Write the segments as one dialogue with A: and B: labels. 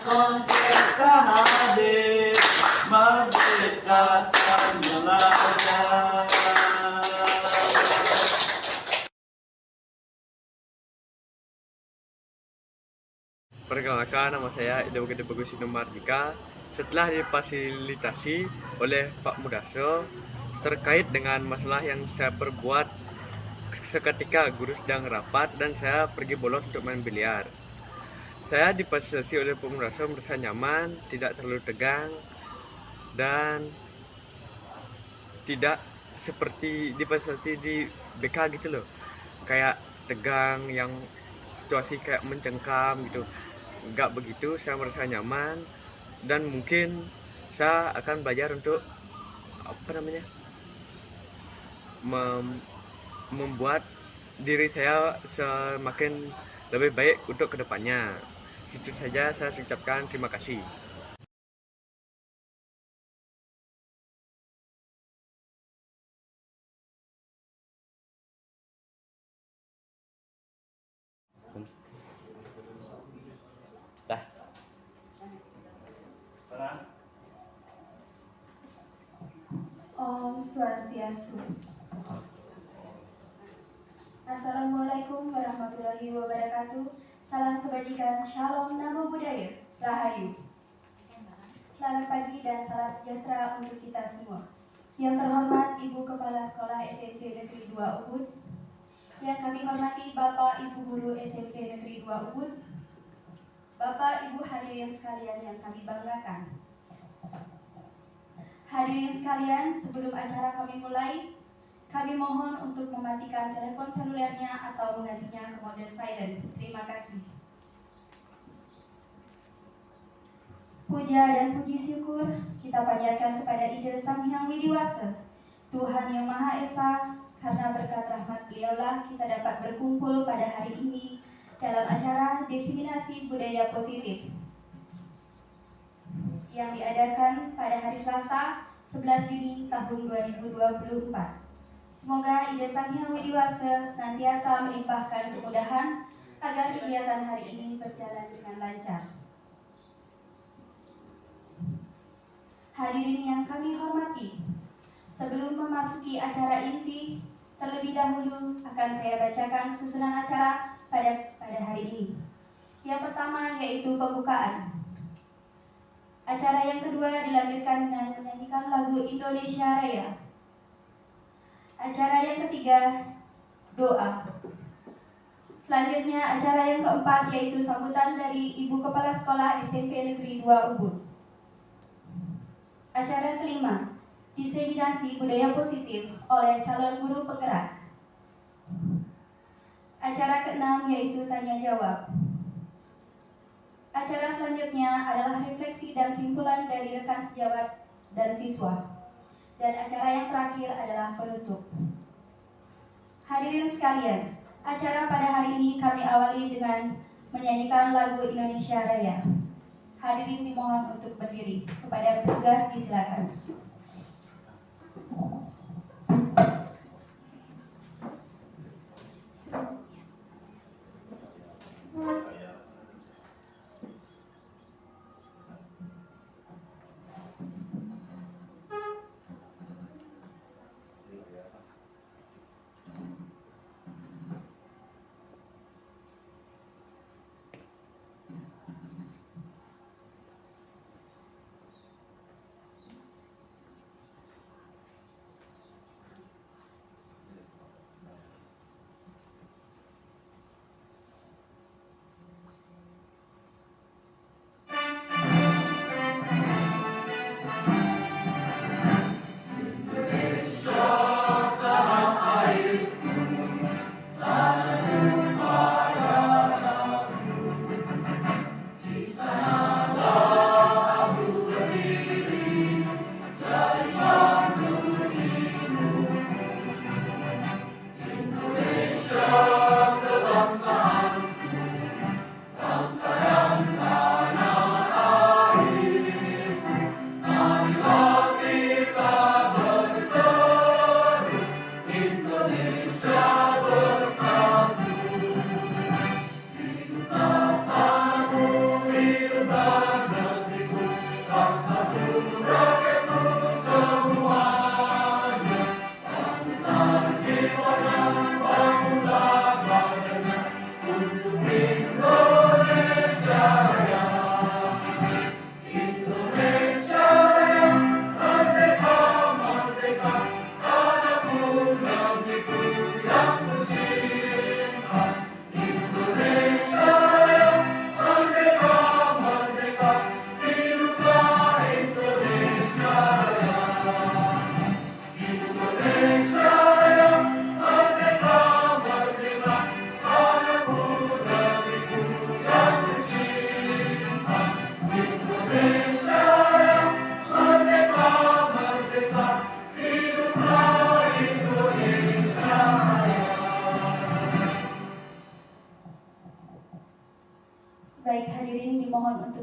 A: Merdeka hadir, merdeka tak belajar.
B: Perkenalkan, nama saya Ida Bukit Bagus Mardika. Setelah difasilitasi oleh Pak Mudaso terkait dengan masalah yang saya perbuat, seketika guru sedang rapat dan saya pergi bolos untuk main biliar. Saya difasilitasi oleh Pak Mudaso merasa nyaman, tidak terlalu tegang, dan tidak seperti difasilitasi di BK gitu loh, kayak tegang yang situasi kayak mencengkam gitu. Nggak begitu, saya merasa nyaman dan mungkin saya akan belajar untuk apa namanya, membuat diri saya semakin lebih baik untuk kedepannya. Itu saja, saya ucapkan terima kasih. Dah.
C: Om Swastiastu. Assalamualaikum warahmatullahi wabarakatuh. Salam kebajikan, shalom, namo buddhaya, rahayu. Selamat pagi dan salam sejahtera untuk kita semua. Yang terhormat Ibu Kepala Sekolah SMP Negeri 2 Ubud, yang kami hormati Bapak Ibu Guru SMP Negeri 2 Ubud, Bapak Ibu hadirin sekalian yang kami banggakan. Hadirin sekalian, sebelum acara kami mulai, kami mohon untuk mematikan telepon selulernya atau menggantinya ke mode silent. Terima kasih. Puja dan puji syukur kita panjatkan kepada Ida Sang Hyang Widiwasa, Tuhan Yang Maha Esa, karena berkat rahmat beliaulah kita dapat berkumpul pada hari ini dalam acara Diseminasi Budaya Positif yang diadakan pada hari Selasa 11 Juni tahun 2024. Semoga Ida Sang Hyang Widiwasa senantiasa melimpahkan kemudahan agar kegiatan hari ini berjalan dengan lancar. Hadirin yang kami hormati, sebelum memasuki acara inti, terlebih dahulu akan saya bacakan susunan acara pada hari ini. Yang pertama yaitu pembukaan. Acara yang kedua dilanjutkan dengan menyanyikan lagu Indonesia Raya. Acara yang ketiga, doa. Selanjutnya acara yang keempat yaitu sambutan dari Ibu Kepala Sekolah SMP Negeri 2 Ubud. Acara kelima, diseminasi budaya positif oleh calon guru penggerak. Acara keenam yaitu tanya jawab. Acara selanjutnya adalah refleksi dan simpulan dari rekan sejawat dan siswa. Dan acara yang terakhir adalah penutup. Hadirin sekalian, acara pada hari ini kami awali dengan menyanyikan lagu Indonesia Raya. Hadirin dimohon untuk berdiri. Kepada petugas disilakan.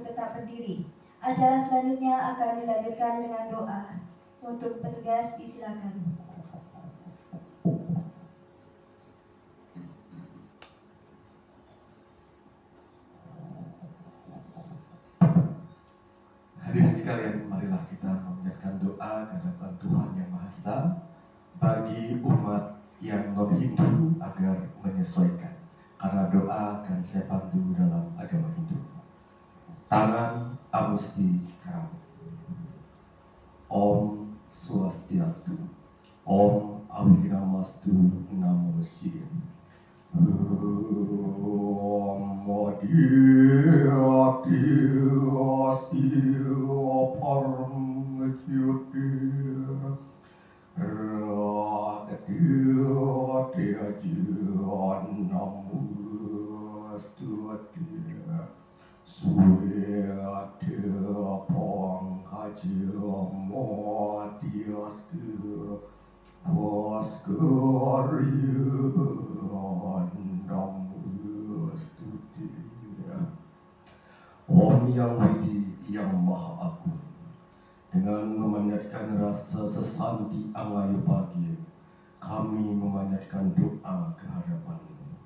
C: untuk tetap berdiri. Acara selanjutnya akan dilanjutkan dengan doa. Untuk petugas disilakan.
D: Hadirin sekalian, marilah kita memanjatkan doa ke hadapan Tuhan Yang Maha Esa bagi umat yang non-Hindu agar menyesuaikan. Karena doa akan saya bantu dalam agama Hindu. Tangan Amusti Karam. Om Swastiastu. Om Awigramastu Namo Shivaya. Om Adi Asya Paramachyuti Radhya Namustuti Surya Panghaja Madiastu Namustuti. Om Yang Widi Yang Maha Agung, dengan memanjatkan rasa sesanti angayu pagi, kami memanjatkan doa ke hadapan-Mu.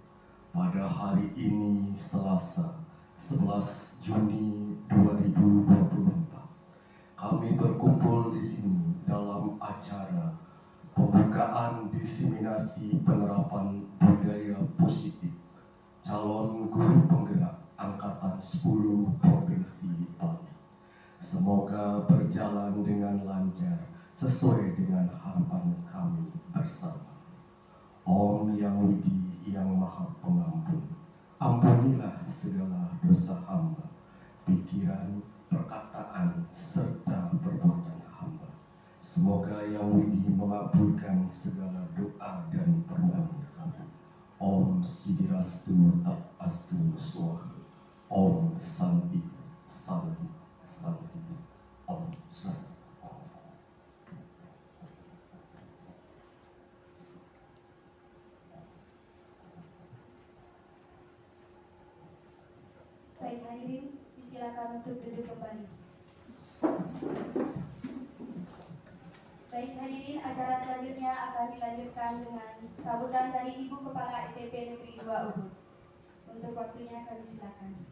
D: Pada hari ini Selasa 11 Juni 2024, kami berkumpul di sini dalam acara pembukaan diseminasi penerapan budaya positif calon guru penggerak Angkatan 10 Provinsi Bali. Semoga berjalan dengan lancar sesuai dengan harapan kami bersama. Om Yang Widi Yang Maha Pengampun, ampunilah segala dosa hamba, pikiran, perkataan, serta perbuatan hamba. Semoga Yang Widi mengabulkan segala doa dan permohonan kami. Om Sidirastu Tak Astu Swaha. Om Santi Santi Santi. Om Swastiastu.
C: Baik hadirin, disilakan untuk duduk kembali. Baik hadirin, acara selanjutnya akan dilanjutkan dengan sambutan dari Ibu Kepala SMP Negeri 2 Ubud. Untuk waktunya kami silakan.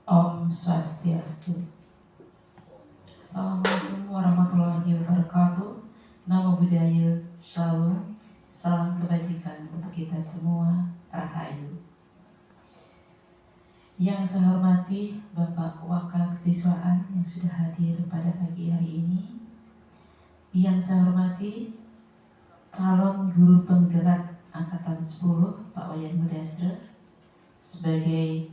E: Om Swastiastu. Assalamualaikum warahmatullahi wabarakatuh. Namo Buddhaya, Shalom. Salam kebajikan untuk kita semua. Rahayu. Yang saya hormati Bapak Wakil Kesiswaan yang sudah hadir pada pagi hari ini. Yang saya hormati calon guru penggerak Angkatan 10 Pak Wayan Mudastra sebagai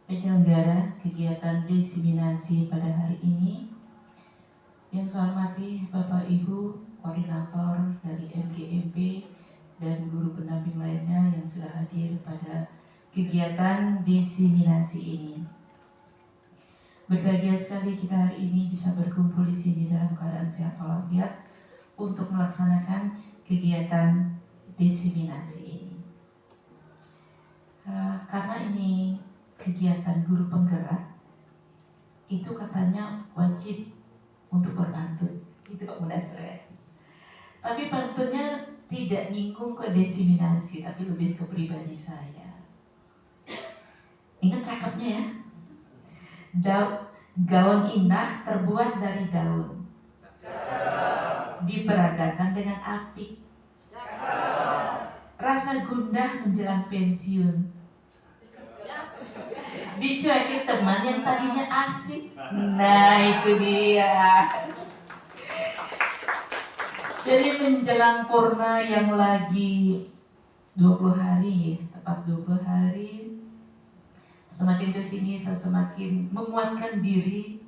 E: penyelenggara kegiatan diseminasi pada hari ini. Yang saya hormati Bapak Ibu koordinator dari MGMP dan guru pendamping lainnya yang sudah hadir pada kegiatan diseminasi ini. Berbahagia sekali kita hari ini bisa berkumpul di sini dalam keadaan sehat walafiat untuk melaksanakan kegiatan diseminasi ini. Karena ini kegiatan guru penggerak, itu katanya wajib untuk berpantun. Itu kok mudah stres. Tapi pantunnya tidak nyinggung ke diseminasi, tapi lebih ke pribadi saya. Ingat cakepnya ya. Gaun indah terbuat dari daun, diperagakan dengan apik. Rasa gundah menjelang pensiun, dicuekin teman yang tadinya asik. Nah itu dia. Jadi menjelang purna yang lagi 20 hari, tepat 20 hari, semakin kesini saya semakin menguatkan diri.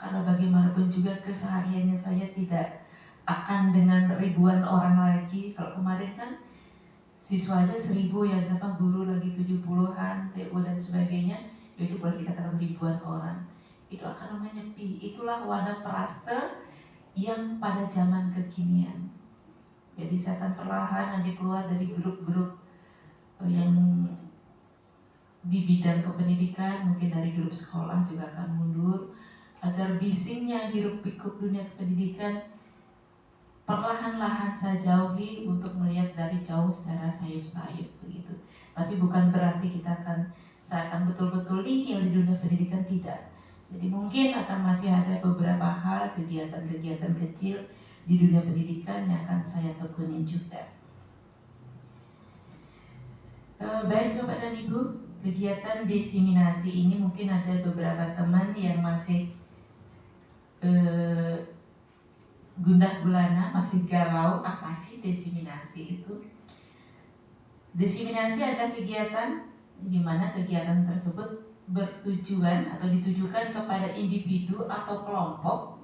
E: Karena bagaimanapun juga kesehariannya saya tidak akan dengan ribuan orang lagi. Kalau kemarin kan siswa aja 1000 ya, guru lagi 70-an, TU dan sebagainya. jadi boleh dikatakan ribuan orang, itu akan menyepi. Itulah wadah praste yang pada zaman kekinian. Jadi saya akan perlahan nanti keluar dari grup-grup yang di bidang kependidikan, mungkin dari grup sekolah juga akan mundur, agar bisingnya hiruk pikuk dunia kependidikan perlahan-lahan saya jauhi untuk melihat dari jauh secara sayup-sayup begitu. Tapi bukan berarti saya akan betul-betul nihil di dunia pendidikan, tidak. Jadi mungkin akan masih ada beberapa hal, kegiatan-kegiatan kecil di dunia pendidikan yang akan saya tekunin juga. Baik Bapak dan Ibu, kegiatan diseminasi ini mungkin ada beberapa teman yang masih gundah gulana, masih galau apa sih diseminasi itu. Diseminasi adalah kegiatan di mana kegiatan tersebut bertujuan atau ditujukan kepada individu atau kelompok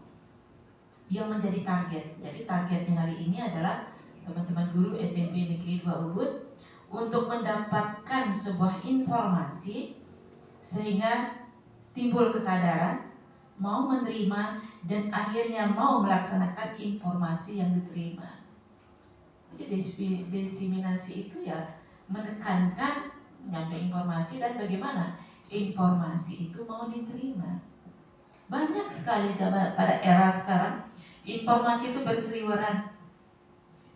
E: yang menjadi target. Jadi targetnya hari ini adalah teman-teman guru SMP Negeri 2 Ubud untuk mendapatkan sebuah informasi sehingga timbul kesadaran, mau menerima dan akhirnya mau melaksanakan informasi yang diterima. Jadi diseminasi itu ya menekankan nyampe informasi dan bagaimana informasi itu mau diterima. Banyak sekali pada era sekarang informasi itu berseliweran,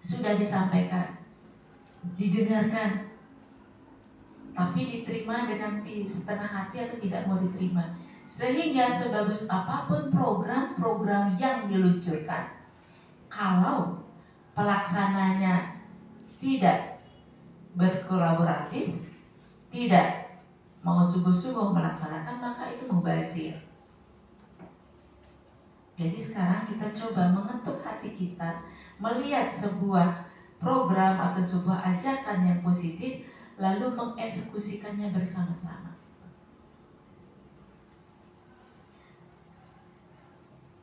E: sudah disampaikan, didengarkan, tapi diterima dengan setengah hati atau tidak mau diterima. Sehingga sebagus apapun program-program yang diluncurkan, kalau pelaksananya tidak berkolaboratif, tidak mau sungguh-sungguh melaksanakan, maka itu mubazir. Jadi sekarang kita coba mengetuk hati kita, melihat sebuah program atau sebuah ajakan yang positif, lalu mengeksekusikannya bersama-sama.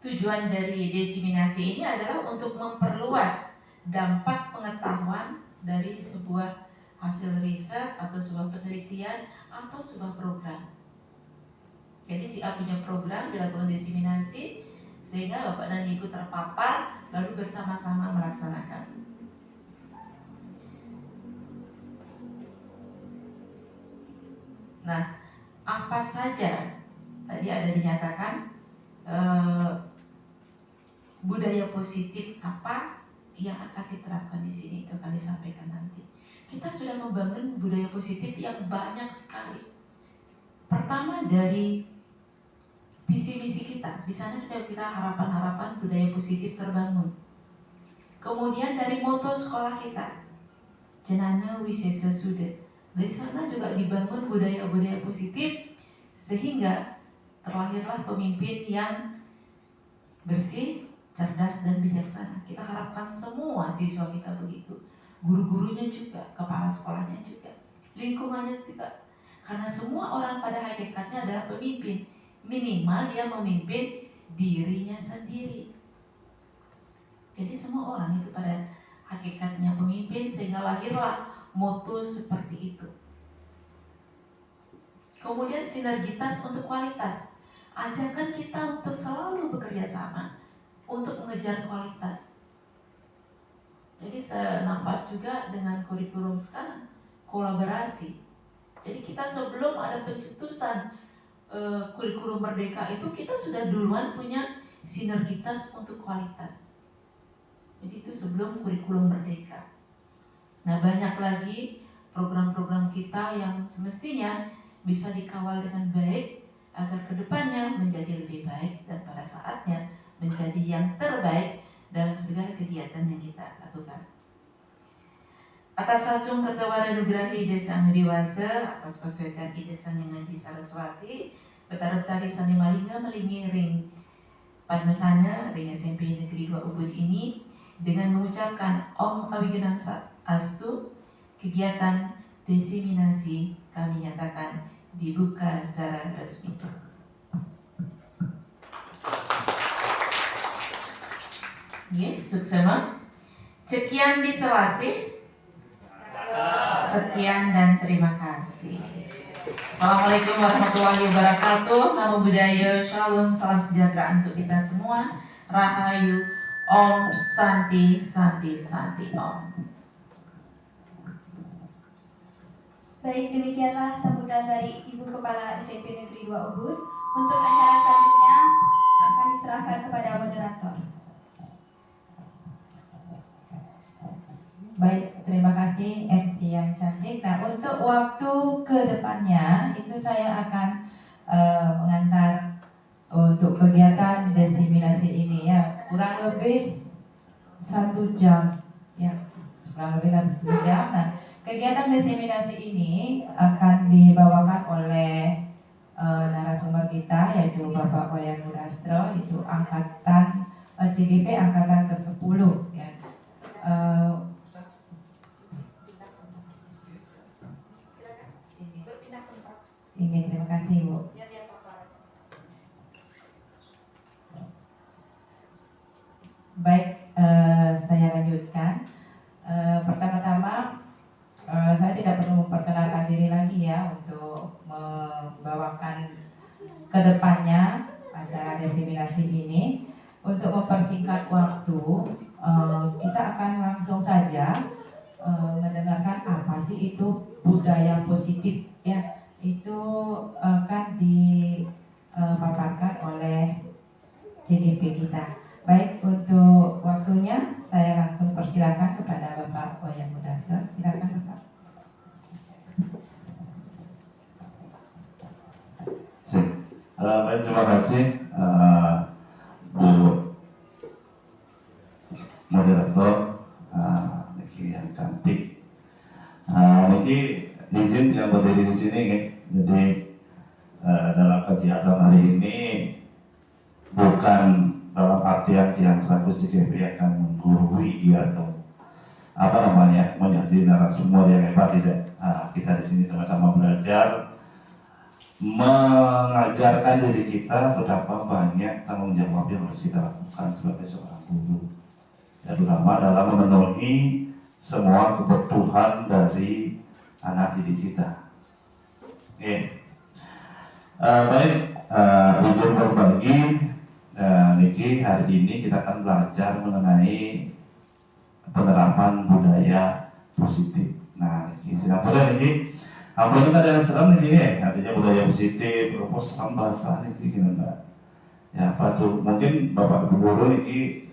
E: Tujuan dari diseminasi ini adalah untuk memperluas dampak pengetahuan dari sebuah hasil riset atau sebuah penelitian atau sebuah program. Jadi si A punya program, dilakukan diseminasi sehingga Bapak dan Ibu terpapar lalu bersama-sama melaksanakan. Nah, apa saja tadi ada dinyatakan budaya positif apa yang akan diterapkan di sini, itu akan disampaikan nanti. Kita sudah membangun budaya positif yang banyak sekali. Pertama dari visi misi kita, di sana kita harapan-harapan budaya positif terbangun. Kemudian dari moto sekolah kita, Jenana Wisesa Suda, dari sana juga dibangun budaya-budaya positif sehingga terlahirlah pemimpin yang bersih, cerdas dan bijaksana. Kita harapkan semua siswa kita begitu, guru-gurunya juga, kepala sekolahnya juga, lingkungannya juga. Karena semua orang pada hakikatnya adalah pemimpin. Minimal dia memimpin dirinya sendiri. Jadi semua orang itu pada hakikatnya pemimpin, sehingga lahirlah moto seperti itu. Kemudian sinergitas untuk kualitas. Ajarkan kita untuk selalu bekerja sama untuk mengejar kualitas. Jadi senampas juga dengan kurikulum sekarang, kolaborasi. Jadi kita sebelum ada pencetusan kurikulum merdeka itu, kita sudah duluan punya sinergitas untuk kualitas. Jadi itu sebelum kurikulum merdeka. Nah, banyak lagi program-program kita yang semestinya bisa dikawal dengan baik agar kedepannya menjadi lebih baik dan pada saatnya menjadi yang terbaik dalam segala kegiatan yang kita lakukan. Atas asung Ketua Nugrahi Desa Ngediwase, atas pesuecan Desa Ngaji Saraswati, Betara-betari Sani Malinga melingi ring Padmesana ring SMP Negeri 2 Ubud ini dengan mengucapkan Om Awigenang Astu, kegiatan diseminasi kami nyatakan dibuka secara resmi. Ya, suksema. Sekian diselasi. Sekian dan terima kasih. Assalamualaikum warahmatullahi wabarakatuh. Namo Buddhaya, Shalom, salam sejahtera untuk kita semua. Rahayu, Om Santi Santi Santi Om.
C: Baik, demikianlah sambutan dari Ibu Kepala SMP Negeri 2 Ubud. Untuk acara selanjutnya akan diserahkan kepada moderator.
E: Baik, terima kasih MC yang cantik. Nah, untuk waktu ke depannya itu saya akan mengantar untuk kegiatan diseminasi ini ya, kurang lebih 1 jam ya, kurang lebih 1 jam. Nah, kegiatan diseminasi ini akan dibawakan oleh narasumber kita yaitu Bapak Wayan Mudastro, itu angkatan CGP angkatan ke-10 ya. Ini terima kasih Bu. Baik, saya lanjutkan. Pertama-tama saya tidak perlu memperkenalkan diri lagi ya untuk membawakan kedepannya acara diseminasi ini. Untuk mempersingkat waktu, kita akan langsung saja mendengarkan apa sih itu budaya positif ya. Itu akan dipaparkan oleh CDP kita. Baik, untuk waktunya saya langsung persilakan kepada Bapak Wayan Mudastro. Silakan Bapak.
A: Baik, terima kasih Bu moderator Niki yang cantik. Niki izin yang berdiri di sini, jadi dalam kegiatan hari ini bukan dalam artian yang selaku CGP akan menggurui atau menjadi narasumber yang hebat, tidak. Kita di sini sama-sama belajar, mengajarkan diri kita betapa banyak tanggung jawab yang harus kita lakukan sebagai seorang guru, terutama dalam memenuhi semua kebutuhan dari anak didik kita. Baik, izin berbagi. Niki, hari ini kita akan belajar mengenai penerapan budaya positif. Nah, Niki, Singapura Niki, apa itu ada yang serem Niki ya? Artinya budaya positif, propos serem bahasa Niki gimana? Ya, apa tuh? Mungkin Bapak Guru Niki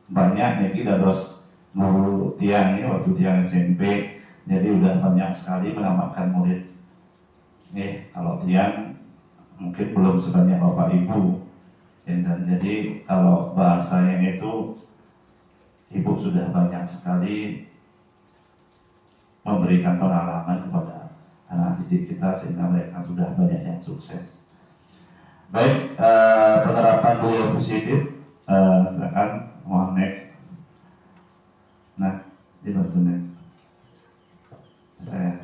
A: banyak Niki dados guru tiang ini waktu tiang SMP, jadi udah banyak sekali menambahkan murid. Kalau tiang mungkin belum sebanyak Bapak Ibu. Dan jadi kalau bahasa yang itu Ibu sudah banyak sekali memberikan pengalaman kepada anak didik kita sehingga mereka sudah banyak yang sukses. Baik, penerapan budaya positif, silakan mohon next. Nah, dibantu next. Saya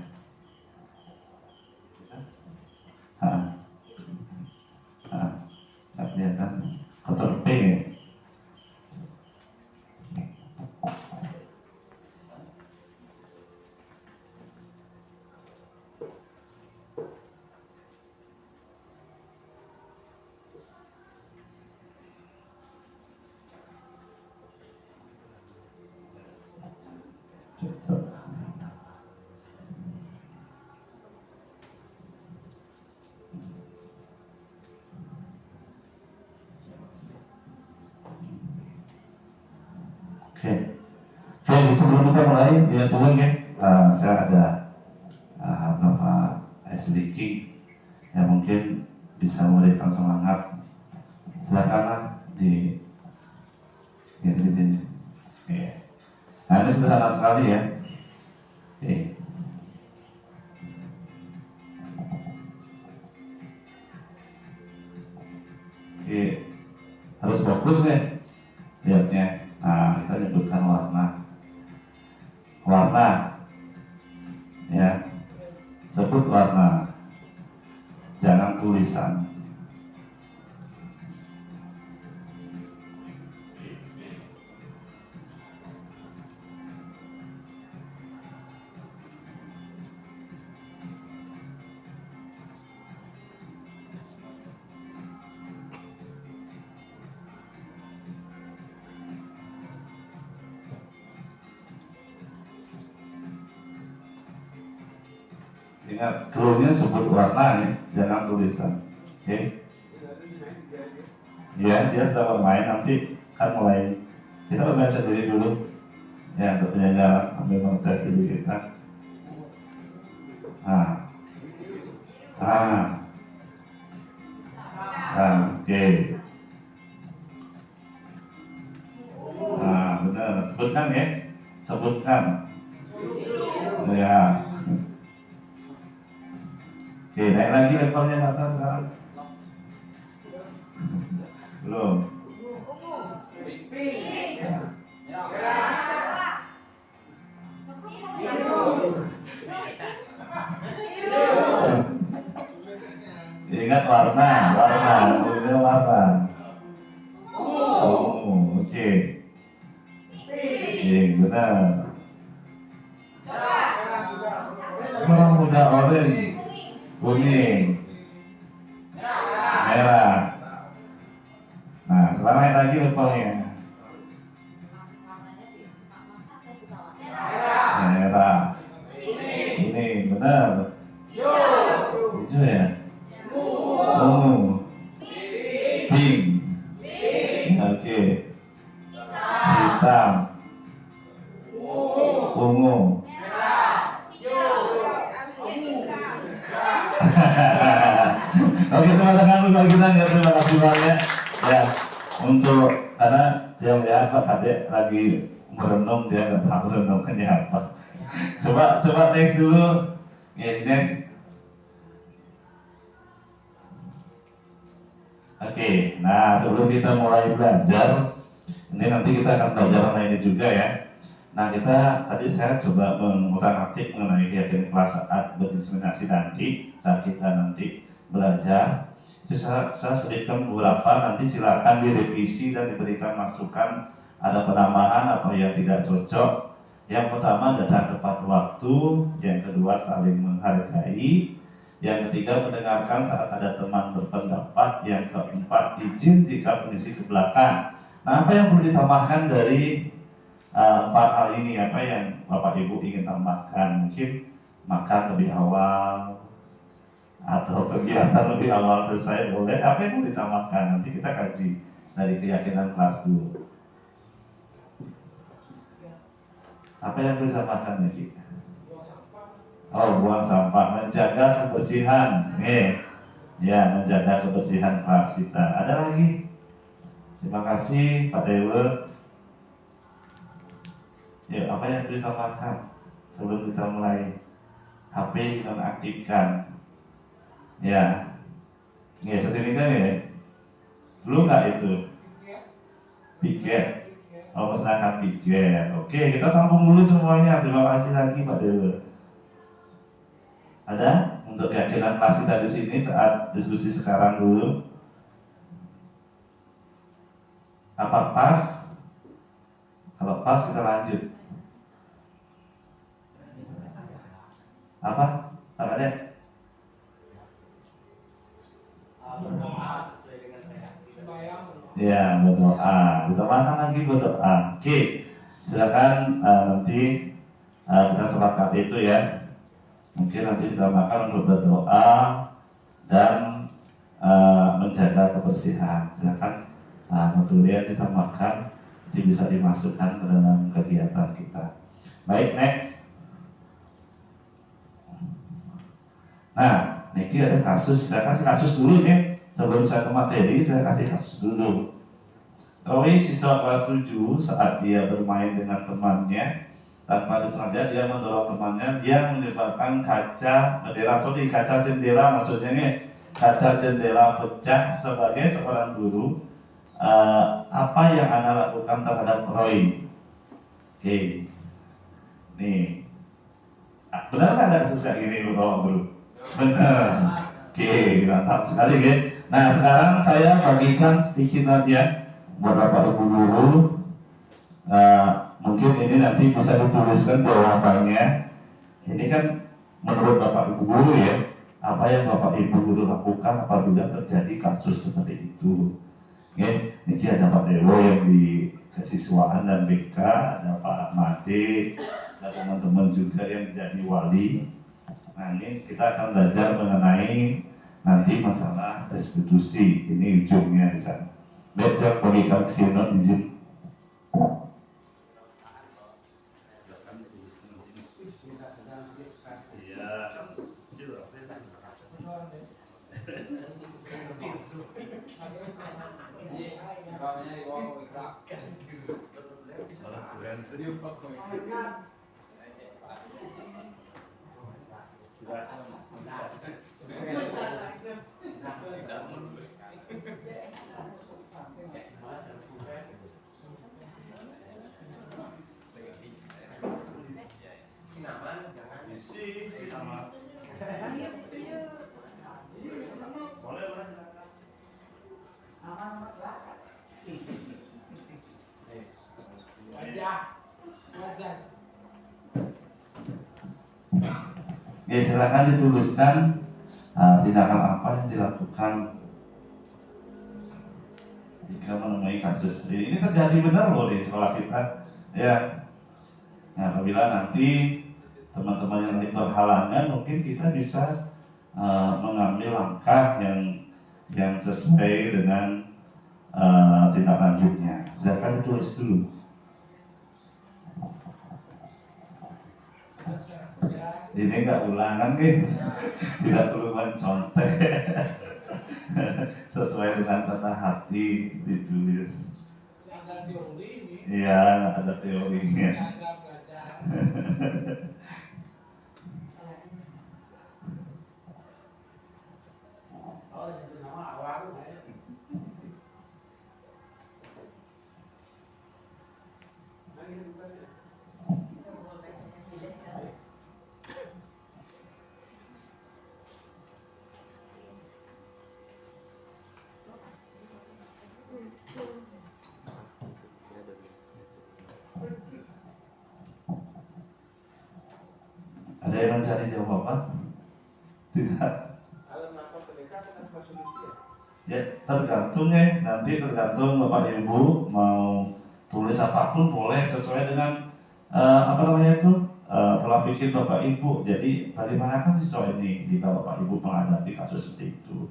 A: kelihatan kotor P ya. Oke, sebelum kita mulai, lihat dulu ya. Saya ada Bapak S. Vicky yang mungkin bisa memberikan semangat. Silakanlah di Oke. Nah, ini sederhana sekali ya. Oke. Oke, harus fokus ya lihatnya. Nah, kita nyebutkan warna ya, sebut warna, jangan tulisan. Ingat, clue-nya sebut warna ya, jangan tulisan. Oke? Ya, dia sudah bermain, nanti kan mulai kita bermain sendiri dulu. Ya, untuk penyelenggara sambil mengetes diri kita. Oke. Benar. Sebutkan ya. Sebutkan. Ya. Oke, naik lagi levelnya ke atas sekarang. Belum. Ingat warna, ini warna. Oke. Benar. Merah muda oranye, kuning, merah. Nah, sekarang naik lagi levelnya. Merah, kuning, benar. Hijau ya. Ungu, pink, oke, hitam, ungu. Oke teman-teman, kita ya, terima kasih banyak ya untuk karena dia melihat Pak Kadek lagi merenung, dia nggak tahu renungnya apa. Coba next dulu, ya next. Oke, nah sebelum kita mulai belajar, ini nanti kita akan belajar lainnya juga ya. Nah tadi saya coba mengutak-atik mengenai keyakinan kelas saat berdiskriminasi nanti, saat kita nanti belajar. Itu saya selipkan beberapa, nanti silakan direvisi dan diberikan masukan, ada penambahan atau yang tidak cocok. Yang pertama datang tepat waktu, yang kedua saling menghargai, yang ketiga mendengarkan saat ada teman berpendapat, yang keempat izin jika mengisi ke belakang. Nah, apa yang perlu ditambahkan dari 4 hal ini? Apa yang Bapak Ibu ingin tambahkan? Mungkin makan lebih awal atau kegiatan lebih awal selesai, boleh. Apa yang perlu ditambahkan? Nanti kita kaji dari keyakinan kelas dulu. Apa yang perlu ditambahkan lagi? Oh, buang sampah, menjaga kebersihan. Ya, menjaga kebersihan kelas kita. Ada lagi? Terima kasih Pak Dewa. Ya, apa yang perlu ditambahkan sebelum kita mulai? HP dinonaktifkan. Ya, sendiri kan ya? Belum nggak itu? Tiket. Oh, musnahkan tiket. Oke, kita tampung dulu semuanya. Terima kasih lagi Pak Dewa. Ada untuk keyakinan kelas kita di sini saat diskusi sekarang dulu. Apa pas? Kalau pas kita lanjut. Apa? Apa deh? Ya, berdoa. Ditambahkan lagi berdoa. Oke, silakan nanti kita sepakat itu ya. Mungkin nanti kita makan untuk berdoa dan menjaga kebersihan. Silakan kemudian kita makan, nanti bisa dimasukkan ke dalam kegiatan kita. Baik, next. Nah, Niki ada kasus. Saya kasih kasus dulu nih. Sebelum saya ke materi, saya kasih kasus dulu. Roy, siswa kelas 7, saat dia bermain dengan temannya, tanpa disengaja dia mendorong temannya, dia menyebabkan kaca jendela, maksudnya nih kaca jendela pecah. Sebagai seorang guru, apa yang Anda lakukan terhadap Roy? Oke, nih, benar nggak ada kasus kayak gini bro? Benar. Oke, mantap sekali ya. Nah sekarang saya bagikan sedikit aja buat Bapak Ibu guru. Mungkin ini nanti bisa dituliskan jawabannya. Ini kan menurut Bapak Ibu guru ya, apa yang Bapak Ibu guru lakukan apabila terjadi kasus seperti itu. Oke, ini ada Pak Dewo yang di kesiswaan dan BK, ada Pak Made, ada teman-teman juga yang jadi wali. Nah ini kita akan belajar mengenai nanti masalah restitusi. Ini ujungnya di sana. Baik, berikan skripsi izin. Ya, silakan dituliskan tindakan apa yang dilakukan jika menemui kasus ini terjadi benar loh di sekolah kita ya. Nah, apabila nanti teman-teman yang lain berhalangan, mungkin kita bisa mengambil langkah yang sesuai dengan tindak lanjutnya. Silakan ditulis dulu. Ini enggak ulangan nih, tidak perlu mencontek. Sesuai dengan kata hati ditulis. Iya, ada teorinya. Ada yang mencari jawaban? Tidak. Ya, tergantung ya. Nanti tergantung Bapak Ibu mau tulis apapun boleh sesuai dengan pola pikir Bapak Ibu. Jadi bagaimanakah siswa ini jika Bapak Ibu menghadapi kasus seperti itu?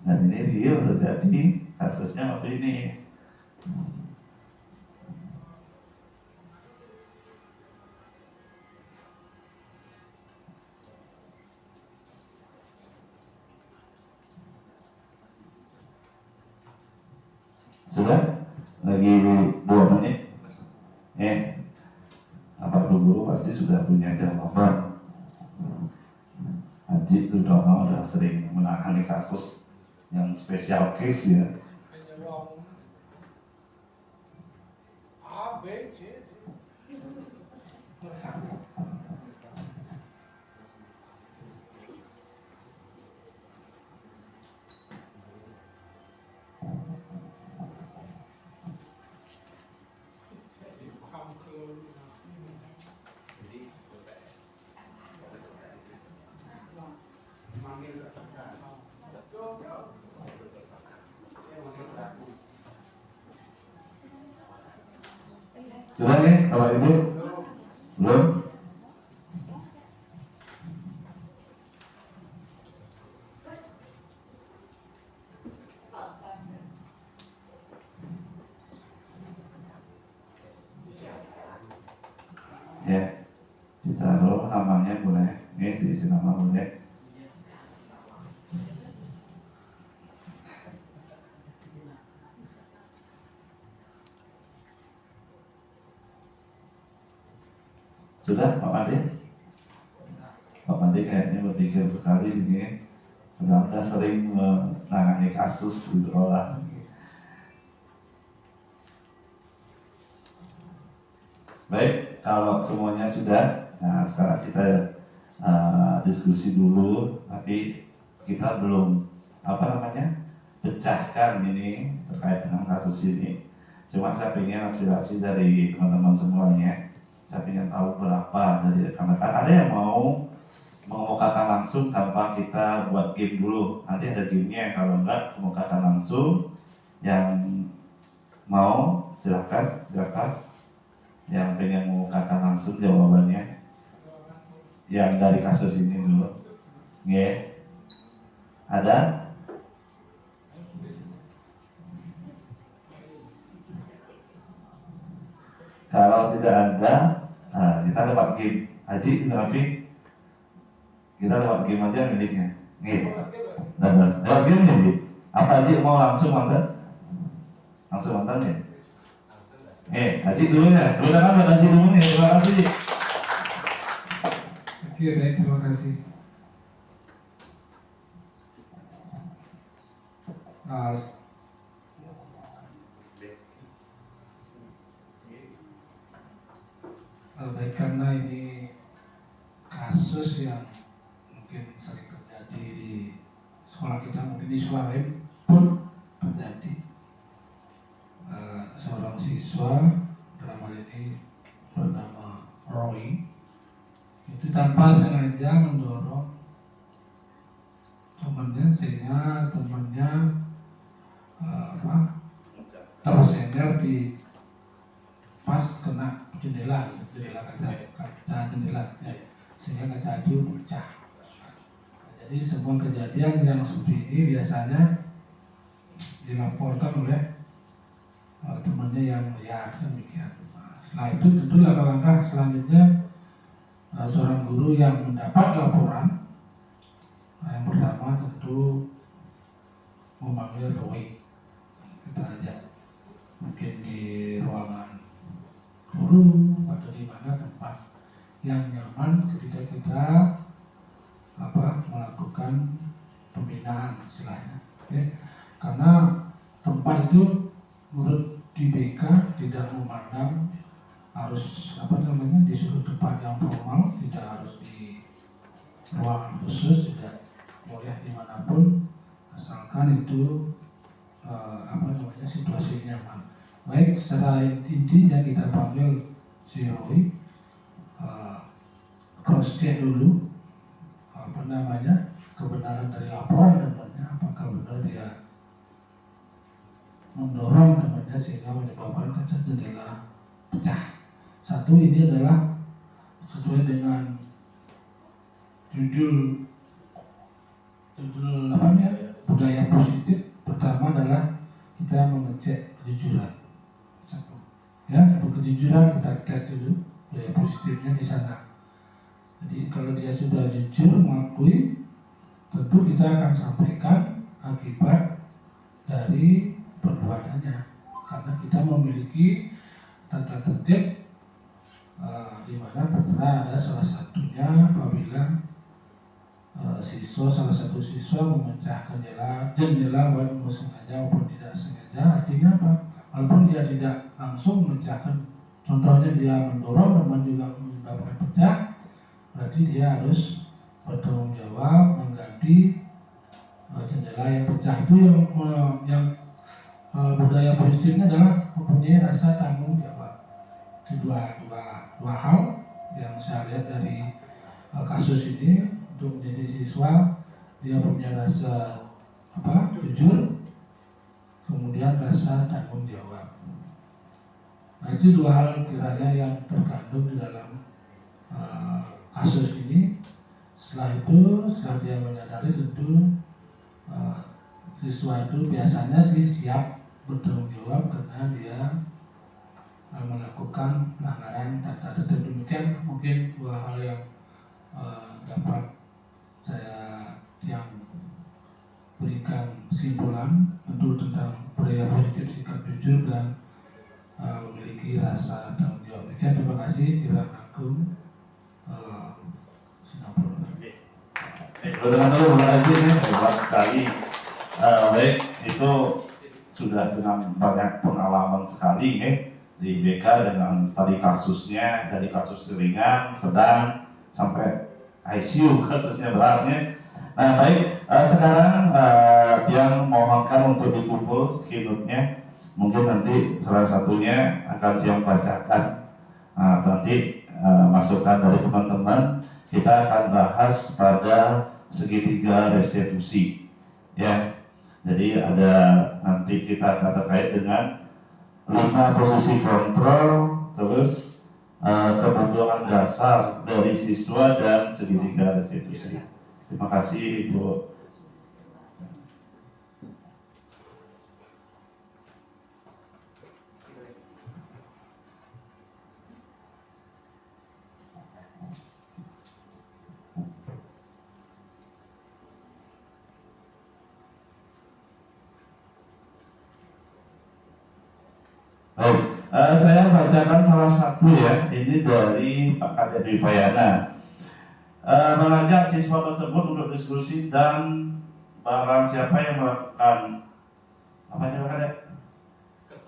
A: Dan ini real terjadi kasusnya waktu ini. Sudah? Lagi 2 menit. Bapak Guru pasti sudah punya jawaban. Haji Tudono sudah sering menangani kasus yang spesial case ya. Sudah nih, Bapak Ibu? Belum? Ya, ditaruh namanya boleh. Ini diisi nama boleh. Sudah, Pak Made? Pak Made kayaknya berpikir sekali ini. Sudah sering menangani kasus di sekolah. Baik, kalau semuanya sudah, nah sekarang kita diskusi dulu, tapi kita belum pecahkan ini terkait dengan kasus ini. Cuma saya ingin aspirasi dari teman-teman semuanya. Saya ingin tahu berapa dari rekan-rekan. Ada yang mau mengemukakan langsung tanpa kita buat game dulu. Nanti ada gamenya, kalau enggak kemukakan langsung. Yang mau silakan. yang pengen mengungkapkan langsung jawabannya yang dari kasus ini dulu? Nggih. Ada? Kalau tidak ada, kita lewat game. Haji, tapi kita lewat game aja miliknya. Nggih. Lewat game ya, Haji? Apa Haji mau langsung mantan? Langsung mantan ya? Haji dulu ya. Dulu kan buat Haji dulu nih. Terima kasih.
F: Oke, baik, terima kasih. Baik, karena ini kasus yang mungkin sering terjadi di sekolah kita, mungkin di sekolah lain pun terjadi. Seorang siswa dalam hal ini bernama Roy itu tanpa sengaja mendorong temannya sehingga temannya tersenggol di pas kena jendela kaca jendela ya, sehingga kaca itu pecah. Jadi semua kejadian yang seperti ini biasanya dilaporkan oleh temannya yang melihat demikian. Setelah itu tentu langkah-langkah selanjutnya seorang guru yang mendapat laporan yang pertama tentu memanggil Roy. Kita ajak mungkin di ruangan guru atau di mana tempat yang nyaman ketika kita melakukan pembinaan istilahnya, ya. Karena tempat itu menurut di BK tidak memandang harus disuruh tempat yang formal, tidak harus di ruangan khusus, tidak boleh dimanapun asalkan itu situasi nyaman. Baik, secara inti yang kita panggil si Roy, cross check dulu kebenaran dari laporan temannya, apakah benar dia mendorong temannya sehingga menyebabkan kaca jendela pecah. Satu, ini adalah sesuai dengan judul budaya positif. Pertama adalah kita mengecek kejujuran. Satu, ya, kejujuran kita tes dulu budaya positifnya di sana. Jadi kalau dia sudah jujur mengakui, tentu kita akan sampaikan akibat dari perbuatannya, karena kita memiliki tata tertib di mana tertera ada salah satunya apabila salah satu siswa memecahkan jendela baik sengaja maupun tidak sengaja. Artinya apa? Walaupun dia tidak langsung memecahkan, contohnya dia mendorong teman juga menyebabkan pecah, berarti dia harus bertanggung jawab mengganti jendela yang pecah. Itu yang budaya positifnya adalah mempunyai rasa tanggung jawab. Itu dua hal yang saya lihat dari kasus ini. Untuk menjadi siswa, dia punya rasa jujur, kemudian rasa tanggung jawab. Nah, itu dua hal kiranya yang terkandung di dalam kasus ini. Setelah dia menyadari, tentu siswa itu biasanya sih siap bertanggung jawab karena dia melakukan pelanggaran tata tertib. Demikian mungkin dua hal yang dapat saya yang berikan kesimpulan tentu tentang budaya positif, sikap jujur dan memiliki rasa tanggung jawab. Terima kasih. Dirangkum Singapura.
A: Terima kasih, hebat sekali. Baik, itu sudah dengan banyak pengalaman sekali di BK dengan tadi kasusnya dari kasus ringan, sedang sampai ICU kasusnya beratnya. Nah, baik, sekarang yang mohonkan untuk dikumpul skinutnya, mungkin nanti salah satunya akan yang bacakan. Nanti masukan dari teman-teman, kita akan bahas pada segitiga restitusi, ya. Jadi ada nanti kita akan terkait dengan 5 posisi kontrol, terus kebutuhan dasar dari siswa dan segitiga restitusi. Terima kasih Ibu. Baik, saya bacakan salah satu ya, ini dari Pak Kadep Wipayana. Mengajak siswa tersebut untuk diskusi dan barang siapa yang melakukan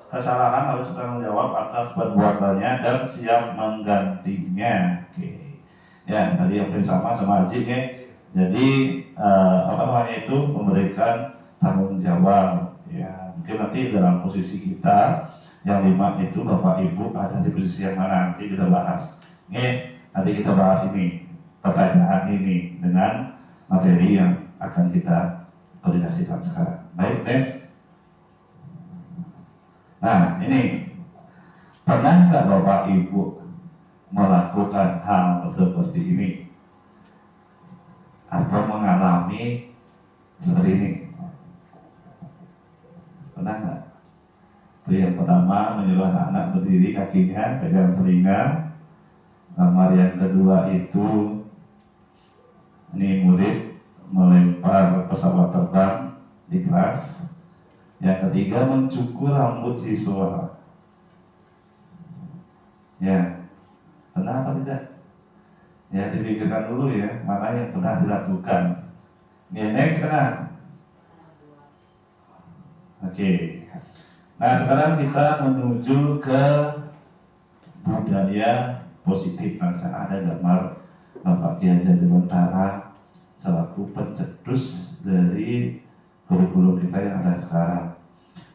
A: kesalahan harus bertanggung jawab atas perbuatannya dan siap menggantinya. Oke. Ya, tadi yang bersama sama Ajik ya. Jadi itu memberikan tanggung jawab. Ya, mungkin nanti dalam posisi kita yang 5 itu Bapak Ibu ada di posisi yang mana nanti kita bahas. Nanti kita bahas ini, pertanyaan ini dengan materi yang akan kita koordinasikan sekarang. Baik, next. Nah, ini pernah nggak Bapak Ibu melakukan hal seperti ini atau mengalami seperti ini? Pernah nggak? Itu yang pertama, menyuruh anak-anak berdiri kakinya pegang telinga. Gambar yang kedua itu ini murid melempar pesawat terbang di kelas. Yang ketiga, mencukur rambut siswa. Ya, pernah apa tidak? Ya, dipikirkan dulu ya, mana yang pernah dilakukan. Next, kena. Oke. Nah, sekarang kita menuju ke budaya positif. Nah, ada gambar Bapak Kiai Haji Dewantara selaku pencetus dari kurikulum kita yang ada sekarang.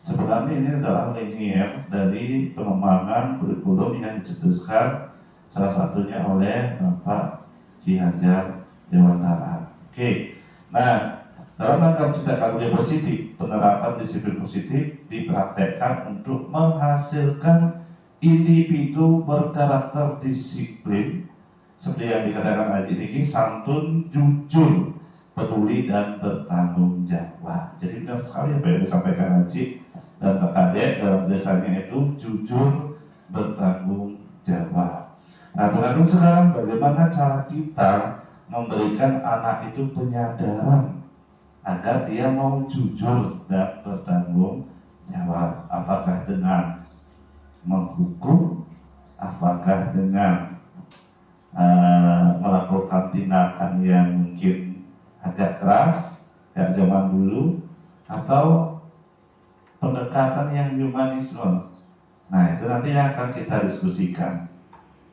A: Sebenarnya ini adalah linear dari pengembangan kurikulum yang dicetuskan salah satunya oleh Bapak Kiai Haji Dewantara. Oke. Nah, dalam rangka menciptakan budaya positif, penerapan disiplin positif dipraktekkan untuk menghasilkan individu berkarakter disiplin seperti yang dikatakan Haji ini, santun, jujur, peduli dan bertanggung jawab. Jadi benar sekali apa yang disampaikan Haji dan Pak Kadek dalam desanya itu jujur, bertanggung jawab. Nah, teman-teman sekarang bagaimana cara kita memberikan anak itu penyadaran agar dia mau jujur dan bertanggung jawab? Apakah dengan menghukum, apakah dengan melakukan tindakan yang mungkin agak keras kayak zaman dulu, atau pendekatan yang humanisme? Nah, itu nanti yang akan kita diskusikan.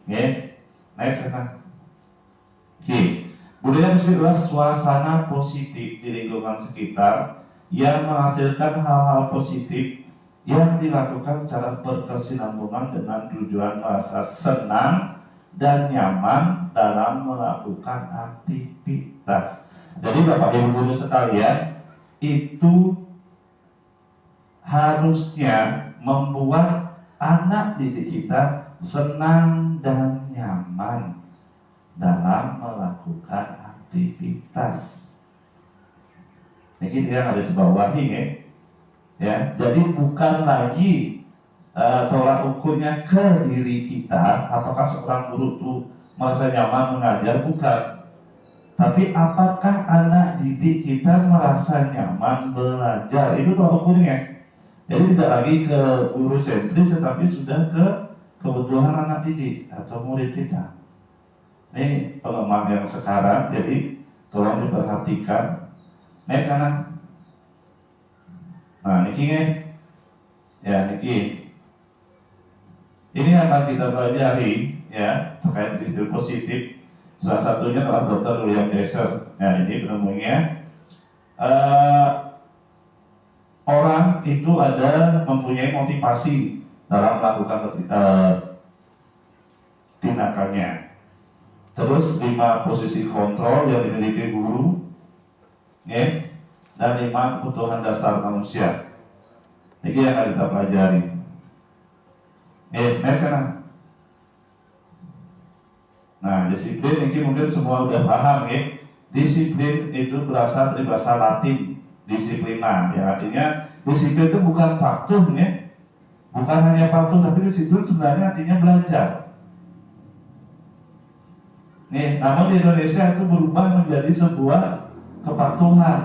A: Next, Oke. Budaya positif adalah suasana positif di lingkungan sekitar yang menghasilkan hal-hal positif yang dilakukan secara berkesinambungan dengan tujuan merasa senang dan nyaman dalam melakukan aktivitas. Jadi Bapak Ibu guru sekalian, itu harusnya membuat anak didik kita senang dan nyaman dalam melakukan aktivitas. Ini dia harus bawahi ya. Jadi bukan lagi tolak ukurnya ke diri kita, apakah seorang guru itu merasa nyaman mengajar, bukan. Tapi apakah anak didik kita merasa nyaman belajar, itu tolak ukurnya. Jadi tidak lagi ke guru sentris, tetapi sudah ke kebutuhan anak didik atau murid kita. Ini pengembangan yang sekarang, jadi tolong diperhatikan. Naik sana. Nah, Niki ya Niki. Ini akan kita pelajari ya terkait disiplin positif. Salah satunya adalah Dr. William Deser. Nah, ini penemunya. Orang itu ada mempunyai motivasi dalam melakukan tindakannya. Terus 5 posisi kontrol yang dimiliki guru, dan 5 kebutuhan dasar manusia. Ini yang akan kita pelajari. Next, Nah, disiplin ini mungkin semua udah paham ya. Disiplin itu berasal dari bahasa Latin, disiplina, yang artinya disiplin itu bukan patuh ya, bukan hanya patuh, tapi disiplin sebenarnya artinya belajar. Nih, namun di Indonesia itu berubah menjadi sebuah kepatuhan.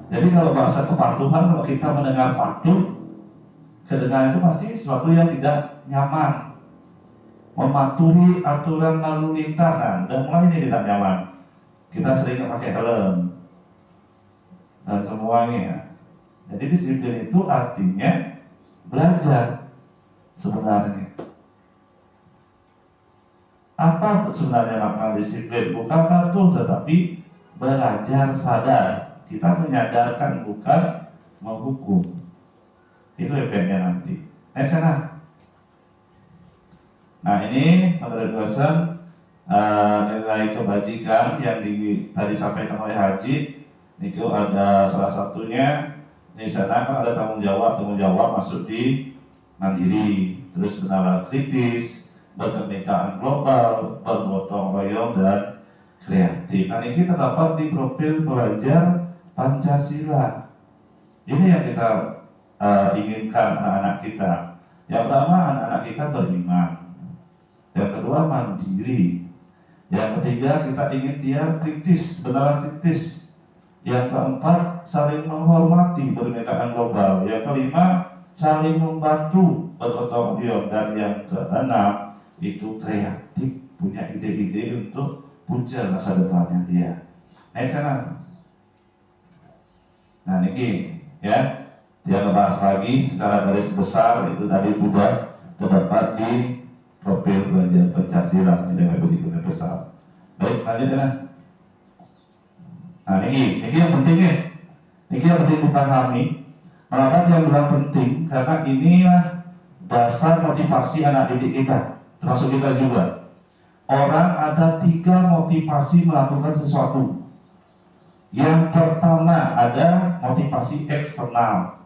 A: Jadi kalau bahasa kepatuhan, kalau kita mendengar patuh, kedengaran itu pasti sesuatu yang tidak nyaman. Mematuhi aturan lalu lintas, nah, udah mulai ini tidak nyaman. Kita sering pakai helm dan semuanya. Jadi disiplin itu artinya belajar sebenarnya. Apa sebenarnya makna disiplin? Bukan patuh, tetapi belajar sadar. Kita menyadarkan, bukan menghukum. Itu efeknya nanti. Sana. Nah, ini menurut dosen nilai kebajikan yang tadi sampaikan oleh Haji itu ada salah satunya di sana kan ada tanggung jawab masuk di mandiri, terus bernalar kritis, berkebinekaan global, bergotong royong dan kreatif. Nah, ini terdapat di profil pelajar Pancasila. Ini yang kita inginkan anak-anak kita. Yang pertama, anak-anak kita beriman. Yang kedua, mandiri. Yang ketiga, kita ingin dia kritis, benar kritis. Yang keempat, saling menghormati, berkebinekaan global. Yang kelima, saling membantu, bergotong royong. Dan yang keenam, itu kreatif, punya ide-ide untuk puncak masa depannya dia. Naik sana. Nah, ini ya, dia ngebahas lagi secara garis besar itu tadi sudah terdapat di profil belajar Pancasila dengan begitu besar. Baik, lanjut ya. Nah, ini yang penting ya. Ini yang penting dipahami. Mengapa yang bilang penting? Karena inilah dasar motivasi anak didik kita, termasuk kita juga. Orang ada 3 motivasi melakukan sesuatu. Yang pertama ada motivasi eksternal.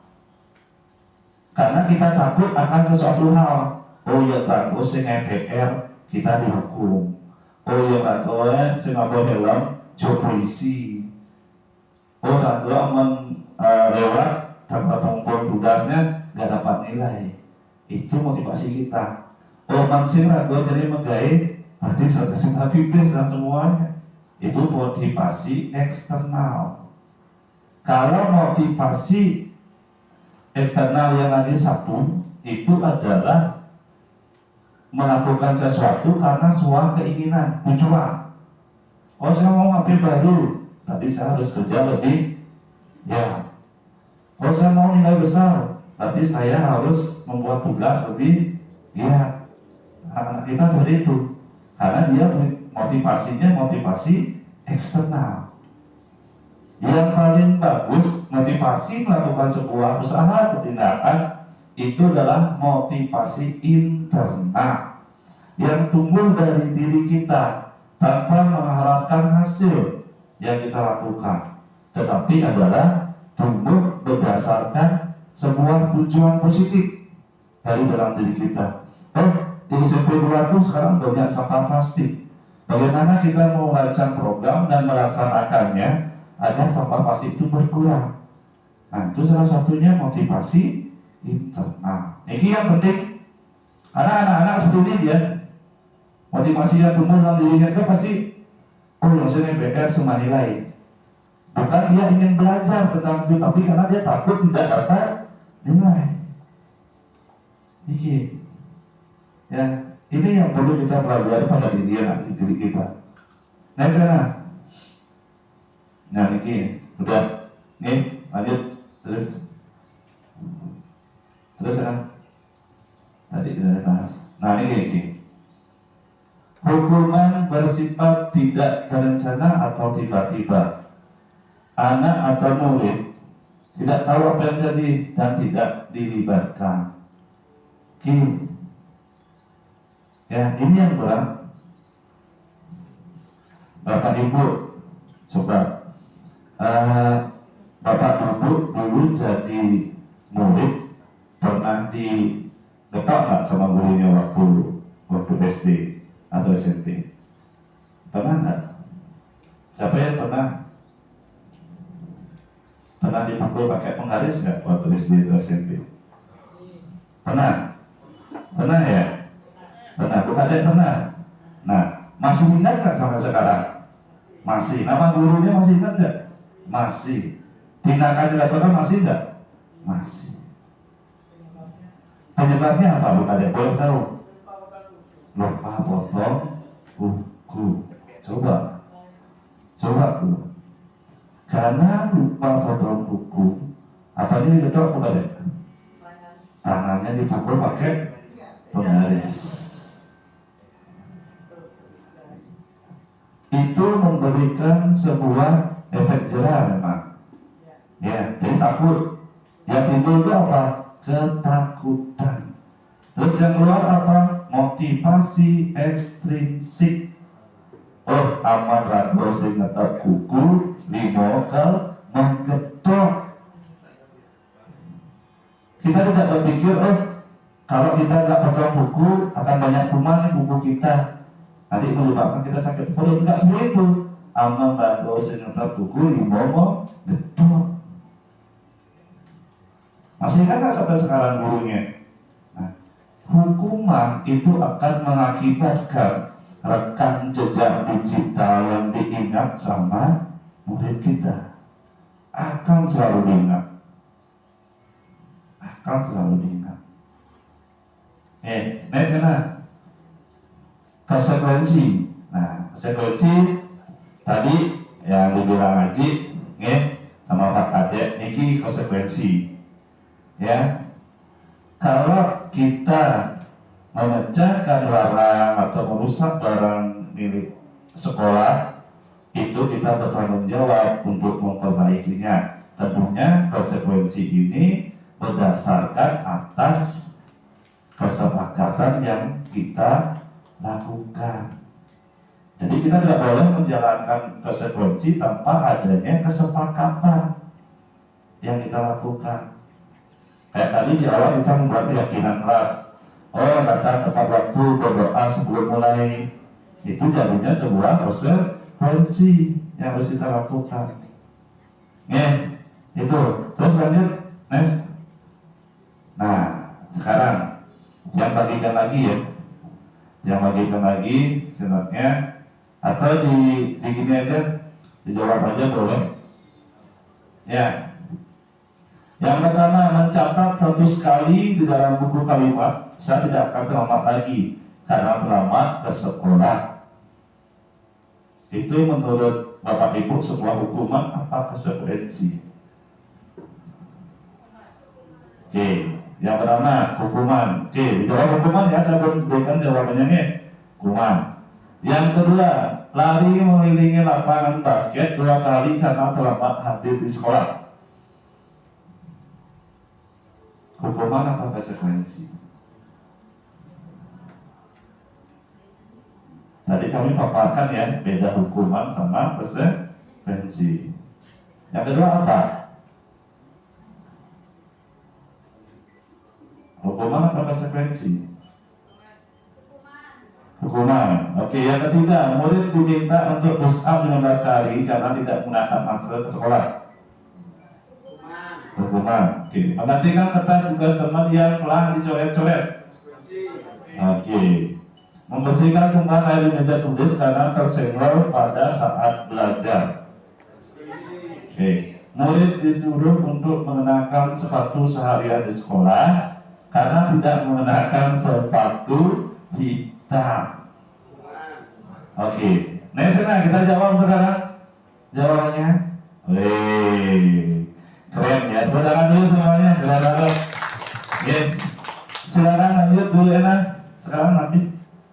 A: Karena kita takut akan sesuatu hal. Oh ya Pak, oh saya PR kita dihukum. Oh ya Pak, oh saya ngabur helm, jauh polisi. Oh tak lewat tanpa pengumpul tugasnya nggak dapat nilai. Itu motivasi kita. Oh mansir gue jadi megai, berarti saya bibis dan semuanya. Itu motivasi eksternal. Kalau motivasi eksternal yang lagi satu itu adalah melakukan sesuatu karena sebuah keinginan, tujuan. Oh saya mau ngambil baru, tadi saya harus kerja lebih, ya. Oh saya mau nilai besar, tapi saya harus membuat tugas lebih, ya. Anak kita seperti itu, karena dia motivasinya motivasi eksternal. Yang paling bagus motivasi melakukan sebuah usaha atau tindakan itu adalah motivasi internal yang tumbuh dari diri kita tanpa mengharapkan hasil yang kita lakukan, tetapi adalah tumbuh berdasarkan sebuah tujuan positif dari dalam diri kita. Di SMP 2 itu sekarang banyak sampah plastik. Bagaimana kita mau merancang program dan melaksanakannya agar sampah plastik itu berkurang? Nah, itu salah satunya motivasi internal. Ini yang penting. Karena anak-anak seperti ini dia motivasi yang tumbuh dalam dirinya itu pasti, oh yang saya PR semua nilai. Bukan dia ingin belajar tentang itu, tapi karena dia takut tidak dapat nilai. Ini, ya, ini yang perlu kita pelajari pada diri kita. Naik sana. Nah ini udah, nih lanjut terus sana. Tadi kita bahas. Nah ini. Hukuman bersifat tidak terencana atau tiba-tiba. Anak atau murid tidak tahu apa yang terjadi dan tidak dilibatkan. Ya, ini yang berat. Bapak Ibu, coba Bapak Ibu dulu jadi murid pernah digetok nggak sama gurunya waktu waktu SD atau SMP? Pernah nggak? Siapa yang pernah dipukul pakai penggaris nggak waktu SD atau SMP? Pernah? Pernah ya? Pernah, bukan ada yang pernah. Nah, masih ingat kan sampai sekarang? Masih. Nama gurunya masih ingat nggak? Masih. Tindakan dilakukan masih nggak? Masih. Penyebabnya apa? Bukan ada yang boleh tahu. Lupa potong buku. Coba tuh. Karena lupa potong buku, apa dia gedok bukan ya? Tangannya dipukul pakai penggaris. Itu memberikan sebuah efek jerah memang. Ya, jadi takut. Yang timbul itu apa? Ketakutan. Terus yang keluar apa? Motivasi ekstrinsik. Oh, aman ragu sing ngetop kuku, limokel, menggedok. Kita tidak berpikir, kalau kita nggak potong buku akan banyak kuman di buku kita. Nanti menyebabkan kita sakit perut. Enggak seperti itu. Aman ragu sing ngetop kuku, limokel, gedok. Masih ingat nggak sampai sekarang gurunya? Nah, hukuman itu akan mengakibatkan rekam jejak digital yang diingat sama murid kita. Akan selalu diingat. Sana konsekuensi. Nah, konsekuensi tadi yang dibilang Haji, sama Pak Kadek, ini konsekuensi. Ya, kalau kita memecahkan barang atau merusak barang milik sekolah, itu kita bertanggung jawab untuk memperbaikinya. Tentunya konsekuensi ini berdasarkan atas kesepakatan yang kita lakukan. Jadi kita tidak boleh menjalankan konsekuensi tanpa adanya kesepakatan yang kita lakukan. Kayak tadi di awal kita membuat keyakinan keras. Datang tepat waktu, berdoa sebelum mulai. Itu jadinya sebuah konsekuensi yang harus kita lakukan. Itu. Terus lanjut, next. Nah, sekarang yang bagikan lagi ya. Yang bagikan lagi sebenarnya, atau di gini aja, dijawab aja boleh. Ya. Yang pertama, mencatat 100 kali di dalam buku kalimat, saya tidak akan terlambat lagi karena terlambat ke sekolah. Itu menurut Bapak Ibu sebuah hukuman apa konsekuensi? Oke, yang pertama hukuman. Oke, dijawab hukuman ya, saya berikan jawabannya nih. Hukuman. Yang kedua, lari mengelilingi lapangan basket 2 kali karena terlambat hadir di sekolah. Hukuman apa konsekuensi? Tadi kami paparkan ya, beda hukuman sama konsekuensi. Yang kedua apa? Hukuman apa konsekuensi? Hukuman. Oke, yang ketiga, murid diminta untuk push up 15 kali karena tidak menggunakan masker ke sekolah. Hukuman. Oke, menggantikan kertas tugas teman yang telah dicoret-coret. Oke, membersihkan tumpahan air di meja tulis karena tersenggol pada saat belajar. Oke, murid disuruh untuk mengenakan sepatu seharian di sekolah karena tidak mengenakan sepatu hitam. Oke, nah sekarang kita jawab sekarang. Jawabannya, keren ya. Berdoa dulu semuanya, keren banget. Oke, silakan lanjut dulu enak. Sekarang nanti.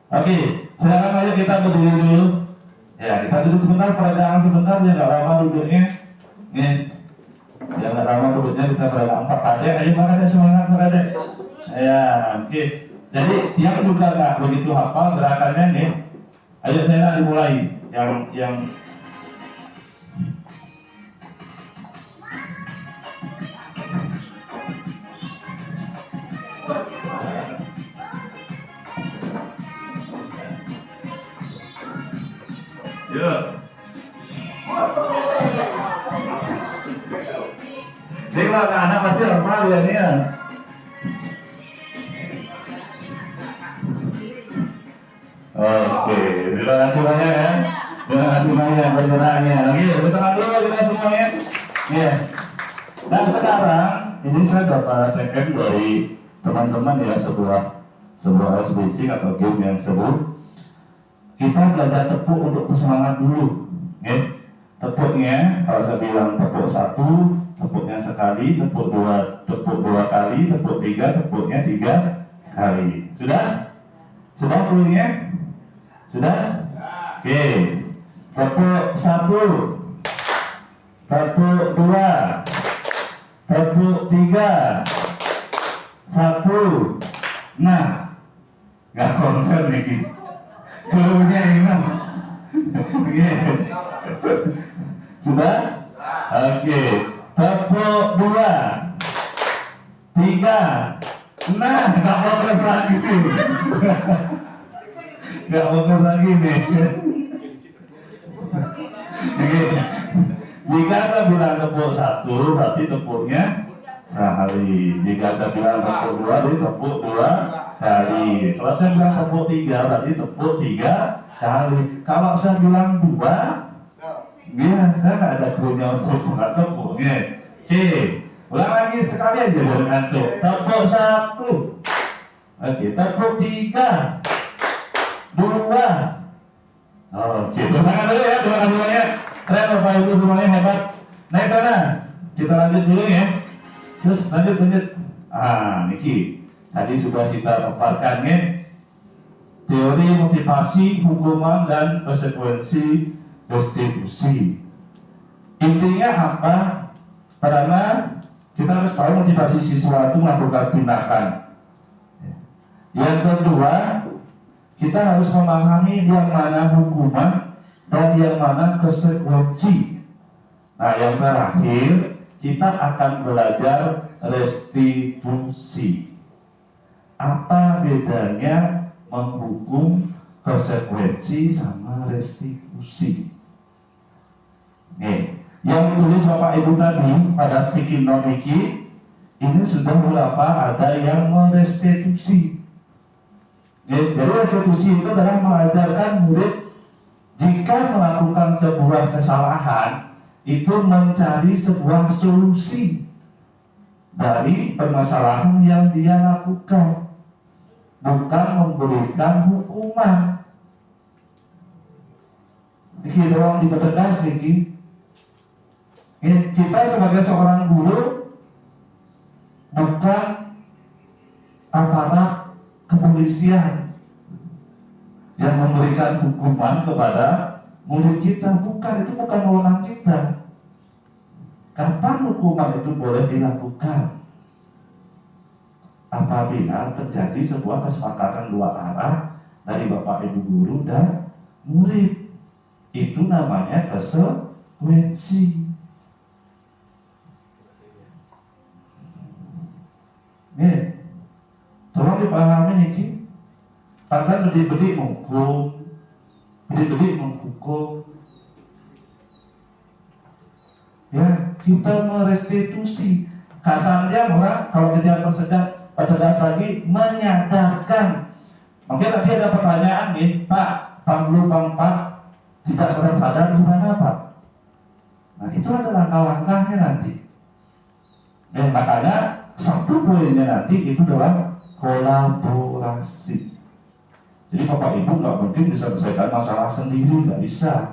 A: Oke, silakan ayo kita berdiri dulu. Ya, kita duduk sebentar, peregangan sebentar, ya nggak lama duduknya. Ya nggak lama duduknya, kita peregangan Pak Kadek. Ayo Pak Kadek, semangat Pak Kadek. Ya, oke. Jadi dia juga nggak begitu hafal gerakannya nih. Ayo Nena dimulai. Yang Yuk. Jadi kalau anak pasti normal ya nih ya. Oke, terima kasih banyak ya. Terima kasih banyak perbedaannya. Oke, berteman dulu kita semuanya. Ya. Dan sekarang ini saya dapat teken dari teman-teman ya sebuah SBC atau game yang seru. Kita belajar tepuk untuk bersemangat dulu. Ya. Tepuknya kalau saya bilang tepuk 1, tepuknya sekali, tepuk 2 kali, tepuk 3, tepuknya 3 kali. Sudah? Sudah bunyinya? Sudah? Oke. Tepuk 1, tepuk 2, tepuk 3, 1. Nah, nggak konsen nih. Cluenya ingat. Oke. Sudah? Oke. Tepuk 2, 3. Nah, nggak fokus lagi. Nggak fokus lagi nih. Oke. Jika saya bilang tepuk 1, berarti tepuknya sekali. Jika saya bilang tepuk 2, berarti tepuk 2 kali. Kalau saya bilang tepuk 3, berarti tepuk 3 kali. Kalau saya bilang 2, ya saya nggak ada gurunya untuk tepuknya. Oke. Ulang lagi sekali aja biar ngantuk. Tepuk 1. Oke, tepuk 3, 2. Oke, tangan dulu ya, terima kasih banyak. Keren Bapak Ibu semuanya hebat. Naik sana. Kita lanjut dulu ya. Terus lanjut. Niki. Tadi sudah kita paparkan ya. Teori motivasi, hukuman dan konsekuensi restitusi. Intinya apa? Karena kita harus tahu motivasi siswa itu melakukan tindakan. Yang kedua, kita harus memahami yang mana hukuman dan yang mana konsekuensi. Nah, yang terakhir, kita akan belajar restitusi. Apa bedanya menghukum, konsekuensi, sama restitusi? Nih, yang ditulis Bapak Ibu tadi pada speaking note ini sudah berapa ada yang merestitusi. Jadi restitusi itu adalah mengajarkan murid jika melakukan sebuah kesalahan itu mencari sebuah solusi dari permasalahan yang dia lakukan, bukan memberikan hukuman. Ini doang dipertegas Niki. Kita sebagai seorang guru bukan aparat kepolisian yang memberikan hukuman kepada murid kita, bukan, itu bukan wewenang kita. Kapan hukuman itu boleh dilakukan? Apabila terjadi sebuah kesepakatan dua arah dari Bapak Ibu guru dan murid. Itu namanya konsekuensi. Nih, tolong dipahami Niki. Bahkan bedik-bedik menghukum, ya, kita merestitusi. Kasarnya orang kalau kita pertegas lagi menyadarkan. Mungkin nanti ada pertanyaan nih, Pak, Bang Pak tidak sadar gimana Pak? Nah, itu ada langkah-langkahnya nanti. Makanya satu poinnya nanti itu adalah kolaborasi. Jadi Bapak Ibu nggak mungkin bisa selesaikan masalah sendiri, nggak bisa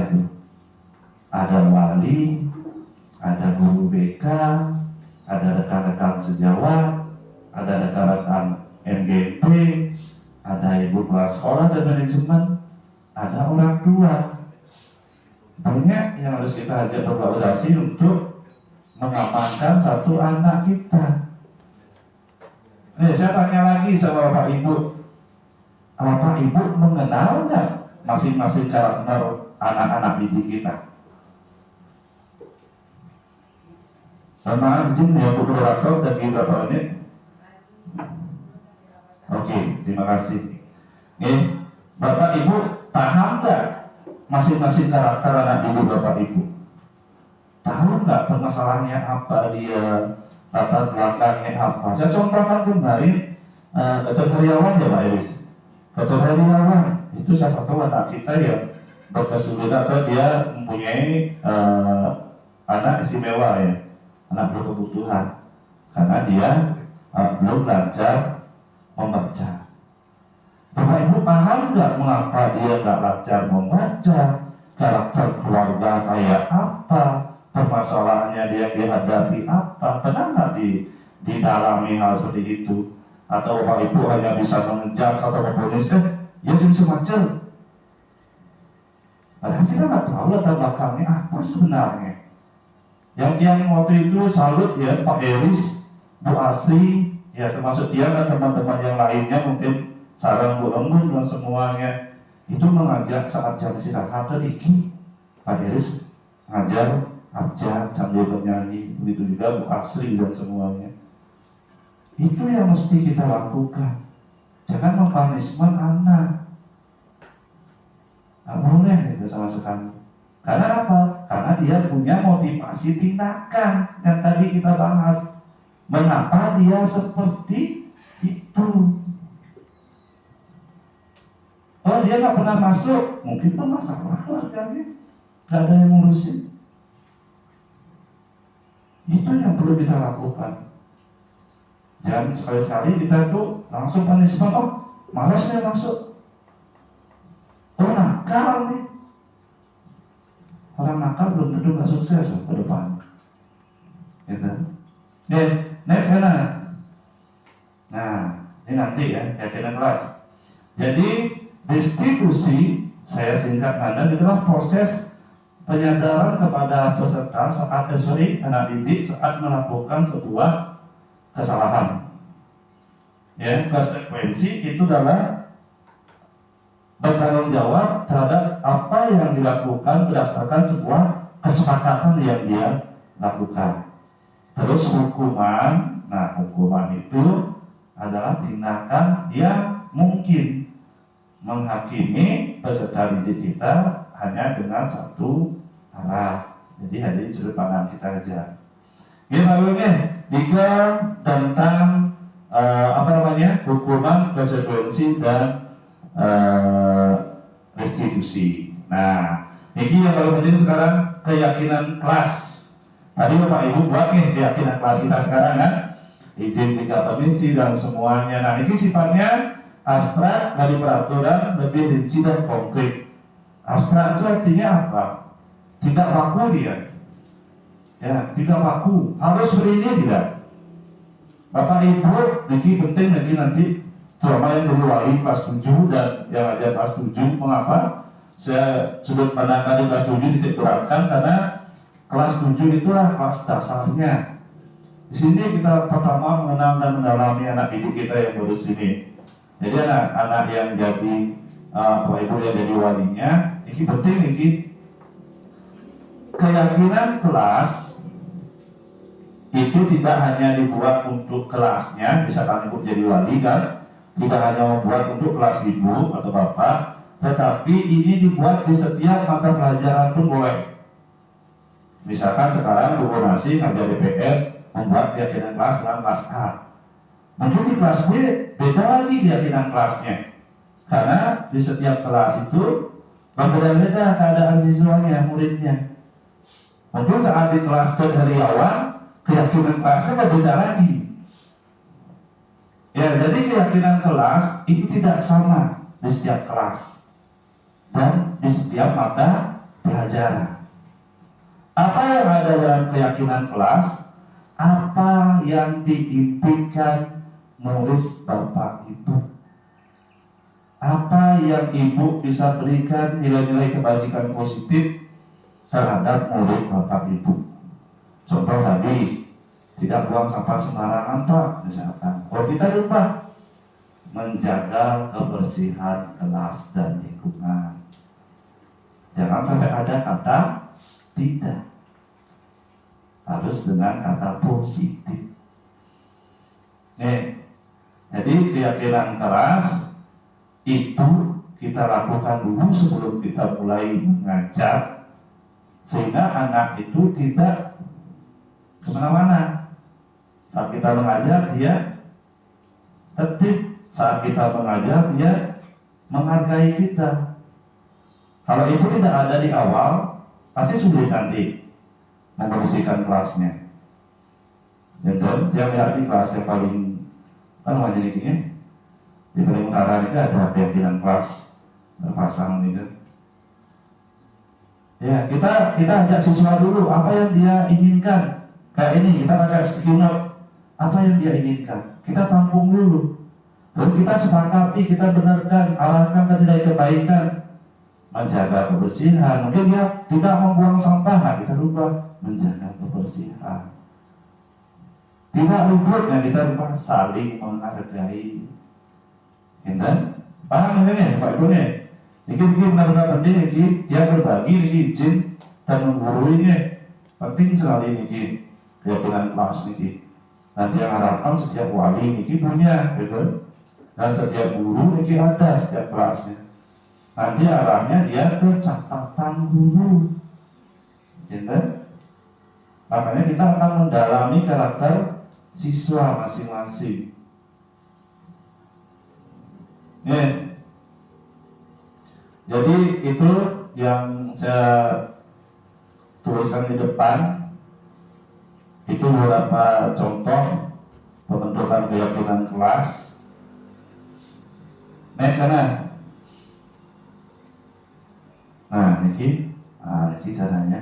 A: itu. Ada wali, ada guru BK, ada rekan-rekan sejawat, ada rekan-rekan NGP, ada ibu kepala sekolah dan manajemen, ada orang tua. Banyak yang harus kita ajak berkolaborasi untuk mengamankan satu anak kita. Saya tanya lagi sama Bapak Ibu, Bapak Ibu mengenal nggak masing-masing karakter anak-anak didik kita? Mohon izin ya Bu Moderator dan Bapak ini. Oke, terima kasih. Bapak Ibu paham nggak masing-masing karakter anak didik Bapak Ibu? Tahu nggak permasalahannya apa dia, latar belakangnya apa? Saya contohkan kemarin Dr. Heriawan ya Pak Iris. Dr. Heriawan itu salah satu anak kita yang berkesulitan atau dia mempunyai anak istimewa ya, anak berkebutuhan, karena dia belum belajar membaca. Bapak Ibu paham nggak mengapa dia nggak belajar membaca? Karakter keluarga kayak apa? Permasalahannya dia dihadapi apa? Pernah nggak didalami hal seperti itu? Atau Bapak Ibu hanya bisa mengejar satu komponis, ya semacam. Padahal kita nggak tahu latar belakangnya apa sebenarnya. Yang waktu itu salut ya Pak Eris, Bu Asri, ya termasuk dia dan teman-teman yang lainnya mungkin Sarang Bu Embun dan semuanya itu mengajak saat jam istirahat tadi Pak Eris ngajar abjad sambil bernyanyi, begitu juga Bu Asri dan semuanya. Itu yang mesti kita lakukan. Jangan mempunishment anak. Nggak boleh itu sama sekali. Karena apa? Karena dia punya motivasi tindakan yang tadi kita bahas. Mengapa dia seperti itu? Oh dia nggak pernah masuk, mungkin itu masalah keluarganya, nggak ada yang ngurusin. Itu yang perlu kita lakukan. Jangan sekali-sekali kita tuh langsung punishment, oh malas nih masuk, oh nakal nih. Orang nakal belum tentu nggak sukses ke depan. Gitu. Next sana. Nah, ini nanti ya, keyakinan kelas. Jadi restitusi, saya singkatkan, itulah proses penyadaran kepada peserta saat anak didik saat melakukan sebuah kesalahan. Ya, konsekuensi itu adalah bertanggung jawab terhadap apa yang dilakukan berdasarkan sebuah kesepakatan yang dia lakukan. Terus hukuman, nah hukuman itu adalah tindakan yang mungkin menghakimi peserta didik kita hanya dengan satu arah. Jadi hanya sudut pandang kita aja. Gimana jika tentang hukuman, konsekuensi dan restitusi. Nah, ini yang paling penting sekarang keyakinan kelas. Tadi Bapak Ibu buat nih keyakinan kelas kita sekarang kan, izin tiga permisi dan semuanya. Nah, ini sifatnya abstrak dari peraturan lebih rinci dan konkret. Abstrak itu artinya apa? Tidak baku dia. Ya, tidak baku. Harus begini tidak. Bapak Ibu, ini penting nanti terutama yang dulu wali kelas 7 dan yang ajar kelas 7. Mengapa? Saya sudut pandang tadi kelas 7 titik beratkan karena kelas 7 itulah kelas dasarnya. Di sini kita pertama mengenal dan mendalami anak didik kita yang baru sini. Jadi anak-anak yang jadi Bapak Ibu yang jadi walinya, ini penting ini keyakinan kelas itu tidak hanya dibuat untuk kelasnya, misalkan ibu jadi wali kan, tidak hanya membuat untuk kelas ibu atau bapak, tetapi ini dibuat di setiap mata pelajaran pun boleh. Misalkan sekarang Bu Nasi ngajar DPS membuat keyakinan kelas dalam kelas A. Mungkin di kelas B beda lagi keyakinan kelasnya. Karena di setiap kelas itu berbeda-beda keadaan siswanya, muridnya. Mungkin saat di kelas dari awal keyakinan kelasnya berbeda lagi. Ya, jadi keyakinan kelas itu tidak sama di setiap kelas dan di setiap mata pelajaran. Apa yang ada dalam keyakinan kelas? Apa yang diimpikan murid Bapak Ibu? Apa yang Ibu bisa berikan nilai-nilai kebajikan positif terhadap murid Bapak Ibu? Contoh tadi, tidak buang sampah sembarangan Pak, misalkan. Kalau kita lupa menjaga kebersihan kelas dan lingkungan, jangan sampai ada kata tidak, harus dengan kata positif. Nih, jadi keyakinan keras itu kita lakukan dulu sebelum kita mulai mengajar, sehingga anak itu tidak kemana-mana. Saat kita mengajar dia tertib, saat kita mengajar dia menghargai kita. Kalau itu tidak ada di awal, pasti sulit nanti membersihkan kelasnya. Dan yang di kelas yang paling namanya ini, di paling utara ini ada pimpinan kelas berpasang gitu. Ya, kita ajak siswa dulu apa yang dia inginkan. Kayak ini kita pakai keynote, apa yang dia inginkan. Kita tampung dulu. Terus kita sepakati, kita benarkan, arahkan ke nilai kebaikan, menjaga kebersihan. Mungkin dia tidak membuang sampah, nah kita lupa menjaga kebersihan. Tidak luput, nah kita lupa saling menghargai. Enten, paham ini Pak Ibu nih? Ini benar-benar penting ini, dia berbagi ini izin dan menggurui ini penting sekali ini keyakinan kelas ini. Nanti yang harapkan setiap wali ini punya, gitu. Dan setiap guru ini ada setiap kelasnya. Nanti arahnya dia ke catatan guru, gitu. Makanya kita akan mendalami karakter siswa masing-masing. Ya. Jadi itu yang saya tuliskan di depan. Itu beberapa contoh pembentukan keyakinan kelas. Next sana. Nah, ini caranya.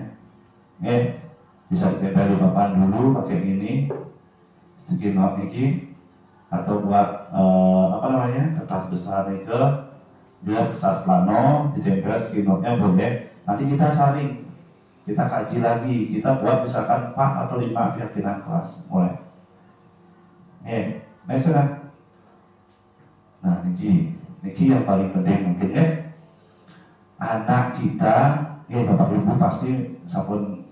A: Bisa ditempel di papan dulu pakai ini. Skin note ini. Atau buat kertas besar itu biar kertas plano ditempel skinotnya boleh. Nanti kita saring, kita kaji lagi, kita buat misalkan 4 atau 5 keyakinan kelas mulai. Next kan? Nah ini yang paling penting mungkin anak kita, bapak ibu pasti sampun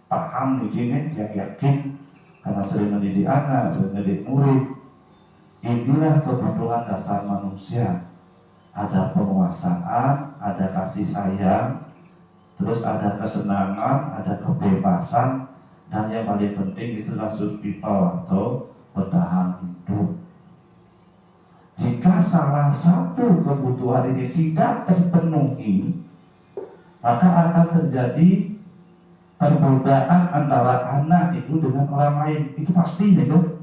A: paham yang yakin karena sering mendidik anak, sering mendidik murid. Inilah kebutuhan dasar manusia. Ada penguasaan, ada kasih sayang, terus ada kesenangan, ada kebebasan, dan yang paling penting itulah survival atau bertahan hidup. Jika salah satu kebutuhan ini tidak terpenuhi, maka akan terjadi perbedaan antara anak itu dengan orang lain. Itu pasti itu.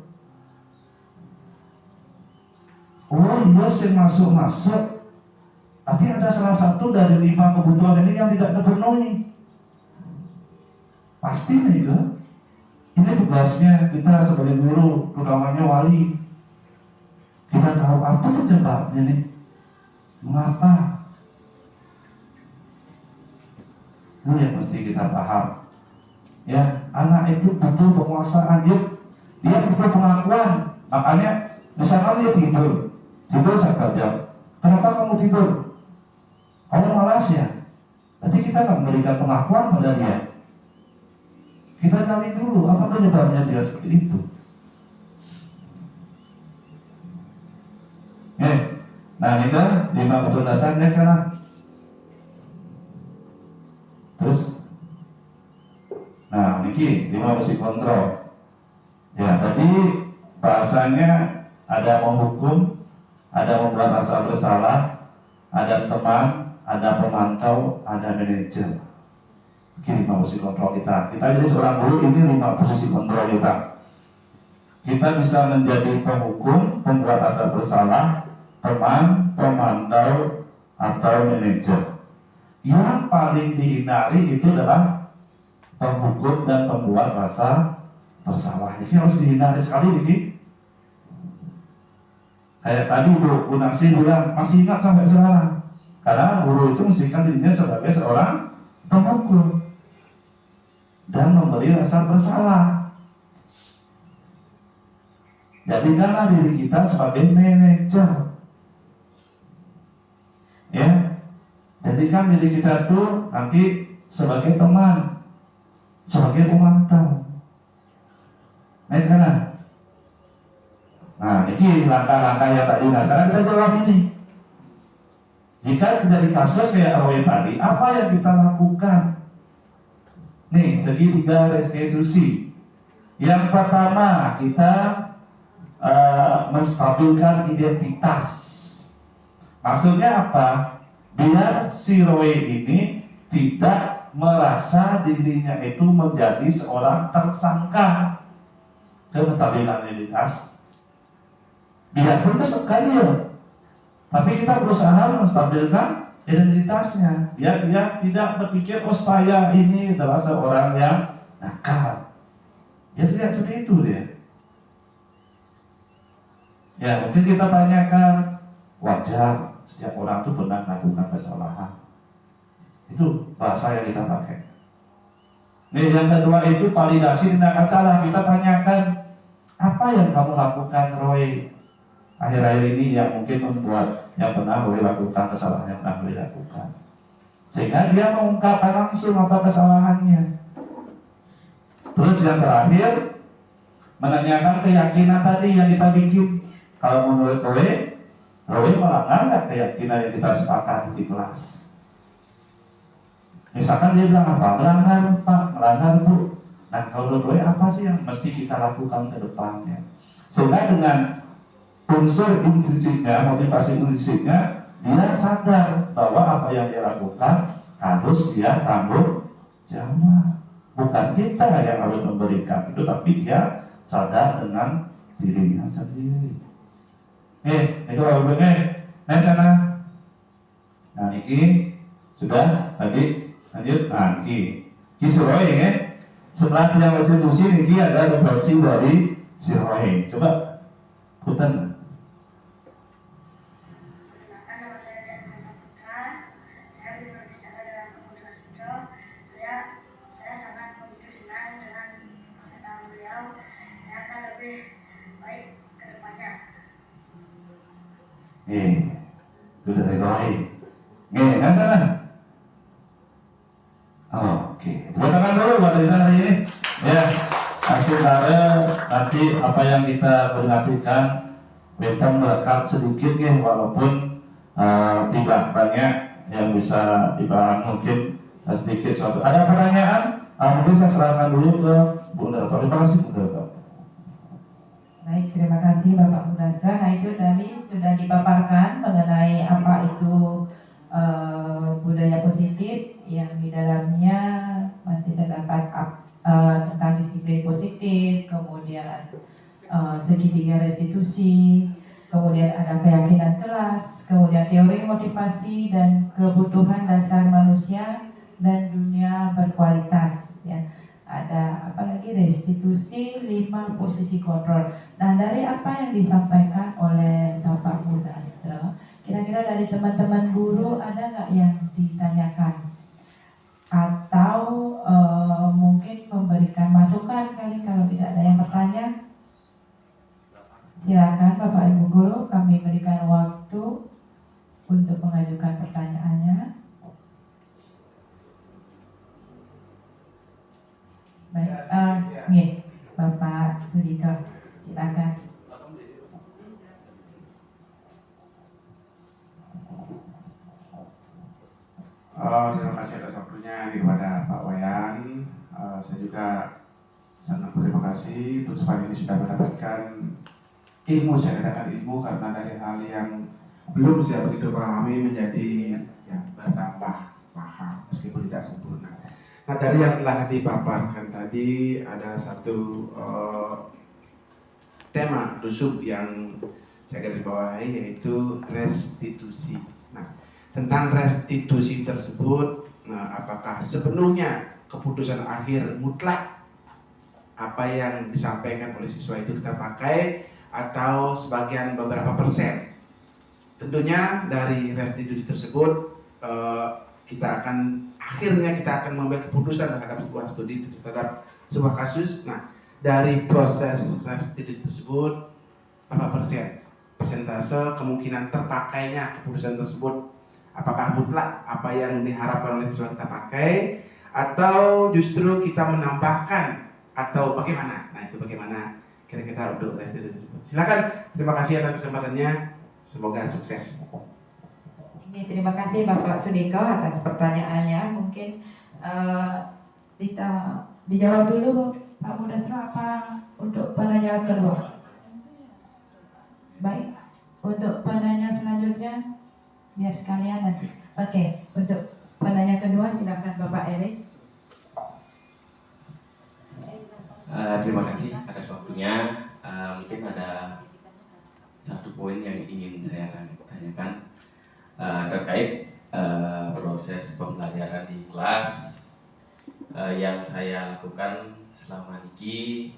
A: Oh iya, yang masuk. Tapi ada salah satu dari 5 kebutuhan ini yang tidak terpenuhi. Pasti nih kan? Ini tugasnya kita sebagai guru, terutamanya wali. Kita tahu apa penyebabnya nih. Mengapa? Itu yang mesti kita paham. Ya, anak itu butuh penguasaan, dia butuh pengakuan. Makanya misalkan dia tidur 1 jam. Kenapa kamu tidur? Kamu malas ya? Berarti kita nggak memberikan pengakuan pada dia. Kita cari dulu apa penyebabnya dia seperti itu. Nah ini kan 5 kebutuhan dasarnya sana. Terus, nah ini 5 fungsi kontrol. Ya tadi bahasanya ada menghukum, ada membuat rasa bersalah, ada teman, ada pemantau, ada manajer. Ini 5 posisi kontrol kita. Kita jadi seorang guru, ini 5 posisi kontrol kita. Kita bisa menjadi penghukum, pembuat rasa bersalah, teman, pemantau, atau manajer. Yang paling dihindari itu adalah penghukum dan pembuat rasa bersalah. Ini harus dihindari sekali, ini. Kayak tadi Bu Nasi bilang, masih ingat sampai sekarang. Karena guru itu mestikan dirinya sebagai seorang penghukum dan memberi rasa bersalah. Jadikanlah diri kita sebagai manajer. Ya, jadikan diri kita itu nanti sebagai teman, sebagai pemantau. Nah, sekarang. Nah, ini langkah-langkah yang tadi. Nah, sekarang kita jawab ini. Jika menjadi kasus kayak RW tadi, apa yang kita lakukan? Nih, segitiga restitusi. Yang pertama, kita menstabilkan identitas. Maksudnya apa? Biar si Roy ini tidak merasa dirinya itu menjadi seorang tersangka. Menstabilkan identitas. Biarpun sekali, tapi kita berusaha menstabilkan identitasnya. Biar dia tidak berpikir, oh saya ini adalah seorang yang nakal. Ya lihat seperti itu dia. Ya mungkin kita tanyakan, wajar setiap orang itu pernah melakukan kesalahan. Itu bahasa yang kita pakai. Nih yang kedua itu validasi tindakan salah. Kita tanyakan, apa yang kamu lakukan Roy akhir-akhir ini yang mungkin membuat yang pernah Roy lakukan kesalahan yang pernah Roy lakukan, sehingga dia mengungkapkan langsung apa kesalahannya. Terus yang terakhir, menanyakan keyakinan tadi yang kita bikin. Kalau menurut Roy melanggar nggak keyakinan yang kita sepakati di kelas? Misalkan dia bilang apa? Melanggar Pak, melanggar Bu. Nah kalau menurut Roy apa sih yang mesti kita lakukan ke depannya? Sehingga dengan unsur intrinsipnya, motivasi intrinsipnya, dia sadar bahwa apa yang dia lakukan harus dia tanggung jawab. Bukan kita yang harus memberikan itu, tapi dia sadar dengan dirinya sendiri. Itu naik sana. Nah ini sudah tadi lanjut. Nah ini Sirohing ya. Setelah yang restitusi ini ada versi dari Sirohing. Coba putar. Itu dari Roy. Kan sana. Oke, tepuk tangan dulu buat kita hari ini. Ya, saudara nanti apa yang kita berdasarkan kita melekat sedikit nih, walaupun tidak banyak yang bisa dibahas, mungkin sedikit suatu. Ada pertanyaan? Mungkin saya serahkan dulu ke Bu Dato. Terima kasih Bu Dato.
E: Baik, terima kasih Bapak Mudastra. Nah itu tadi sudah dipaparkan mengenai apa itu budaya positif, yang di dalamnya masih terdapat tentang disiplin positif, kemudian segitiga restitusi, kemudian ada keyakinan kelas, kemudian teori motivasi dan kebutuhan dasar manusia dan dunia berkualitas. Ya. Ada apalagi restitusi 5 posisi kontrol. Nah dari apa yang disampaikan oleh Bapak Mudastra, kira-kira dari teman-teman guru ada nggak yang ditanyakan atau mungkin memberikan masukan kali? Kalau tidak ada yang bertanya, silakan Bapak Ibu Guru, kami berikan waktu untuk mengajukan pertanyaannya. Baik, Bapak Sudito, silakan.
G: Terima kasih atas waktunya kepada Pak Wayan. Saya juga sangat berterima kasih untuk kesempatan ini sudah mendapatkan ilmu. Saya katakan ilmu karena dari hal yang belum saya begitu pahami menjadi bertambah paham meskipun tidak sempurna. Nah dari yang telah dipaparkan tadi ada satu tema rusuk yang saya garis bawahi, yaitu restitusi. Nah tentang restitusi tersebut, apakah sepenuhnya keputusan akhir mutlak apa yang disampaikan oleh siswa itu kita pakai, atau sebagian beberapa persen? Tentunya dari restitusi tersebut kita akan mengambil keputusan terhadap sebuah studi, terhadap sebuah kasus. Nah dari proses restitusi tersebut berapa persen persentase kemungkinan terpakainya keputusan tersebut? Apakah mutlak apa yang diharapkan oleh siswa kita pakai, atau justru kita menambahkan, atau bagaimana? Nah itu bagaimana kira-kira untuk restitusi tersebut. Silakan, terima kasih atas kesempatannya, semoga sukses.
E: Oke, terima kasih Bapak Sudiko atas pertanyaannya. Mungkin kita dijawab dulu Pak Mudasro apa untuk penanya kedua? Baik, untuk penanya selanjutnya biar sekalian nanti. Oke, untuk penanya kedua silakan Bapak Eris.
H: Terima kasih atas waktunya. Mungkin ada satu poin yang ingin saya tanyakan terkait proses pembelajaran di kelas yang saya lakukan selama ini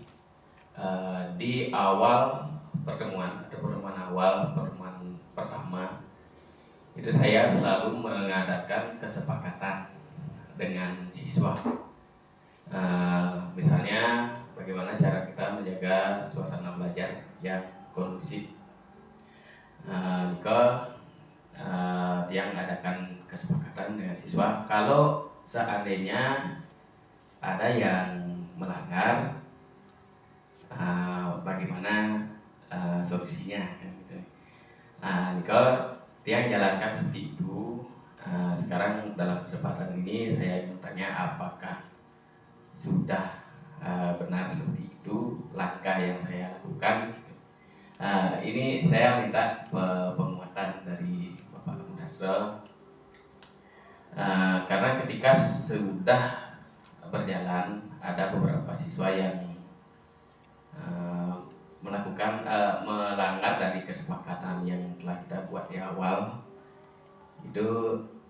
H: di awal pertemuan pertama itu saya selalu mengadakan kesepakatan dengan siswa. Misalnya bagaimana cara kita menjaga suasana belajar yang kondusif. Dia mengadakan kesepakatan dengan siswa. Kalau seandainya ada yang melanggar, bagaimana solusinya kan gitu. Dia jalankan seperti itu. Sekarang dalam kesempatan ini saya ingin tanya apakah sudah benar seperti itu langkah yang saya lakukan. Ini saya minta penguatan dari Bapak Mudasro, karena ketika sudah berjalan ada beberapa siswa yang melakukan melanggar dari kesepakatan yang telah kita buat di awal, itu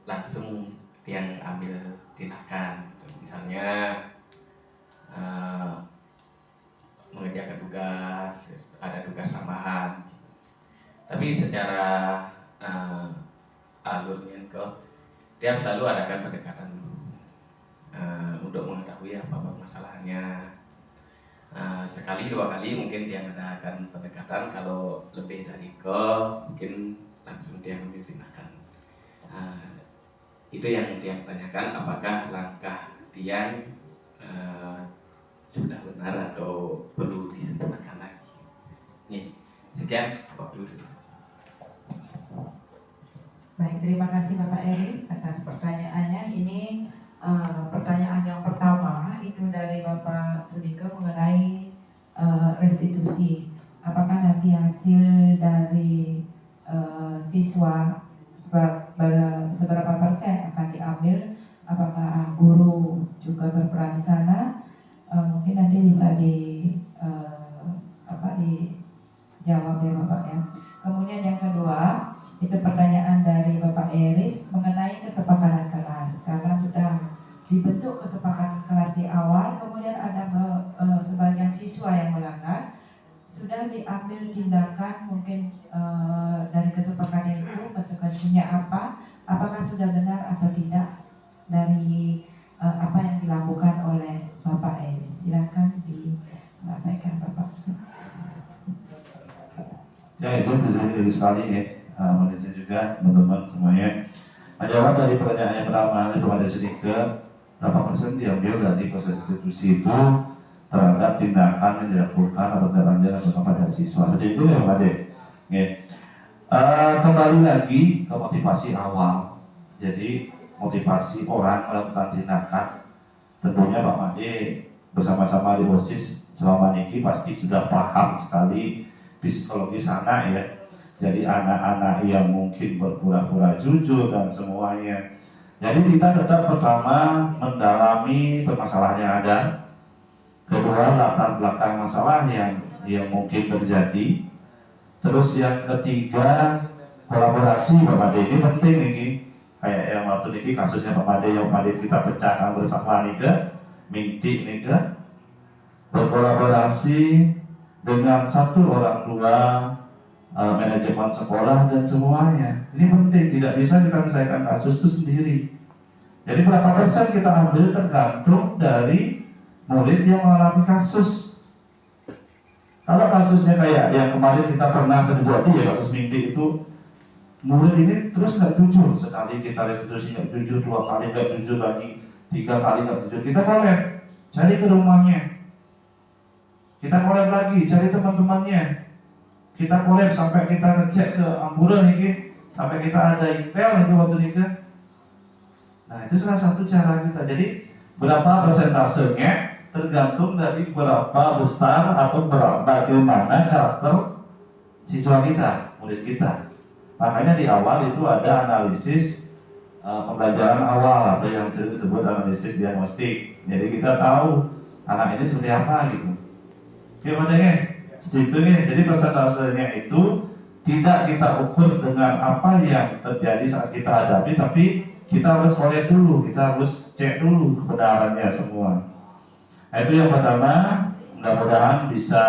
H: langsung yang ambil tindakan. Misalnya mengerjakan tugas, ada tugas tambahan. Tapi secara alurnya dia selalu adakan pendekatan dulu untuk mengetahui apa masalahnya. Sekali dua kali mungkin dia mengadakan pendekatan, kalau lebih dari mungkin langsung dia ambil tindakan. Itu yang dia tanyakan, apakah langkah dia sudah benar atau perlu disempurnakan lagi. Nih, sekian waktu.
E: Baik, terima kasih Bapak Eris atas pertanyaannya. Ini pertanyaan yang pertama itu dari Bapak Sudiko mengenai restitusi. Apakah nanti hasil dari siswa seberapa persen akan diambil? Apakah guru juga berperan di sana? Mungkin nanti bisa dijawab ya Bapak ya. Kemudian yang kedua itu pertanyaan dari Bapak Eris mengenai kesepakatan kelas. Karena sudah dibentuk kesepakatan kelas di awal, kemudian ada sebagian siswa yang melanggar, sudah diambil tindakan mungkin dari kesepakatan itu, konsekuensinya apa? Apakah sudah benar atau tidak dari apa yang dilakukan oleh Bapak Eris? Silakan disampaikan Bapak.
A: Ya, itu dari sekali ya, menurut juga teman-teman semuanya. Menjawab dari pertanyaan yang pertama itu ada sedikit berapa persen diambil dari proses restitusi itu terhadap tindakan yang dilakukan atau tindakan kepada siswa. Seperti itu ya Pak Ade. Ya. Kembali lagi ke motivasi awal. Jadi motivasi orang melakukan tindakan, tentunya Pak Made bersama-sama di OSIS selama ini pasti sudah paham sekali psikologi anak ya. Jadi anak-anak yang mungkin berpura-pura jujur dan semuanya. Jadi kita tetap pertama mendalami permasalahan yang ada. Kedua, latar belakang masalah yang mungkin terjadi. Terus yang ketiga, kolaborasi Pak Made ini penting ini. Kayak yang waktu ini kasusnya Pak Made yang Made kita pecahkan bersama nih minti nih berkolaborasi dengan satu orang tua, manajemen sekolah dan semuanya. Ini penting, tidak bisa kita menyelesaikan kasus itu sendiri. Jadi berapa persen kita ambil tergantung dari murid yang mengalami kasus. Kalau kasusnya kayak yang kemarin kita pernah terjadi ya, kasus minti itu, murid ini terus nggak jujur. Sekali kita restitusi nggak jujur, 2 kali nggak jujur lagi, 3 kali nggak jujur. Kita collab, cari ke rumahnya. Kita collab lagi, cari teman-temannya. Kita collab sampai kita ngecek ke ambulan ini, Sampai kita ada intel itu waktu nikah. Nah itu salah satu cara kita. Jadi berapa persentasenya tergantung dari berapa besar atau bagaimana karakter siswa kita, murid kita. Makanya di awal itu ada analisis pembelajaran awal atau yang sering disebut analisis diagnostik. Jadi kita tahu anak ini seperti apa gitu. Gimana ya? Setidaknya, jadi persentasenya itu tidak kita ukur dengan apa yang terjadi saat kita hadapi, tapi kita harus lihat dulu, kita harus cek dulu kebenarannya semua. Nah, itu yang pertama, mudah-mudahan bisa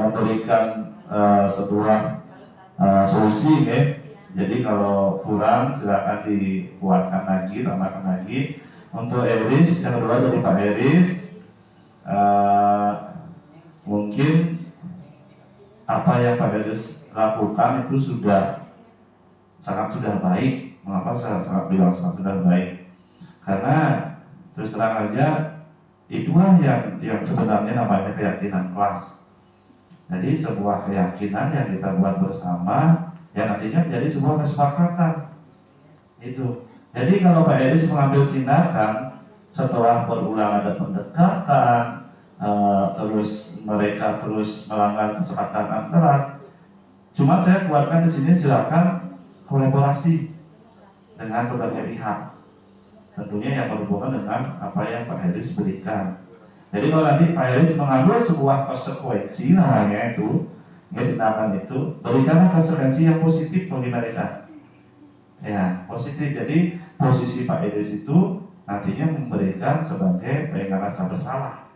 A: memberikan sebuah solusi ya. Jadi kalau kurang silakan dikuatkan lagi, tambahkan lagi. Untuk Eris, yang kedua dari Pak Eris, mungkin apa yang Pak Eris lakukan itu sudah baik. Mengapa saya sangat bilang sangat sudah baik? Karena terus terang aja itulah yang sebenarnya namanya keyakinan kelas. Jadi sebuah keyakinan yang kita buat bersama yang nantinya menjadi sebuah kesepakatan. Itu. Jadi kalau Pak Eris mengambil tindakan setelah berulang ada pendekatan, terus mereka terus melanggar kesepakatan keras. Cuma saya kuatkan di sini silakan kolaborasi dengan berbagai pihak, tentunya yang berhubungan dengan apa yang Pak Heris berikan. Jadi kalau nanti Pak Heris mengambil sebuah konsekuensi namanya itu, tindakan itu, berikanlah konsekuensi yang positif bagi mereka. Ya, positif. Jadi posisi Pak Heris itu nantinya memberikan sebagai pengen rasa bersalah.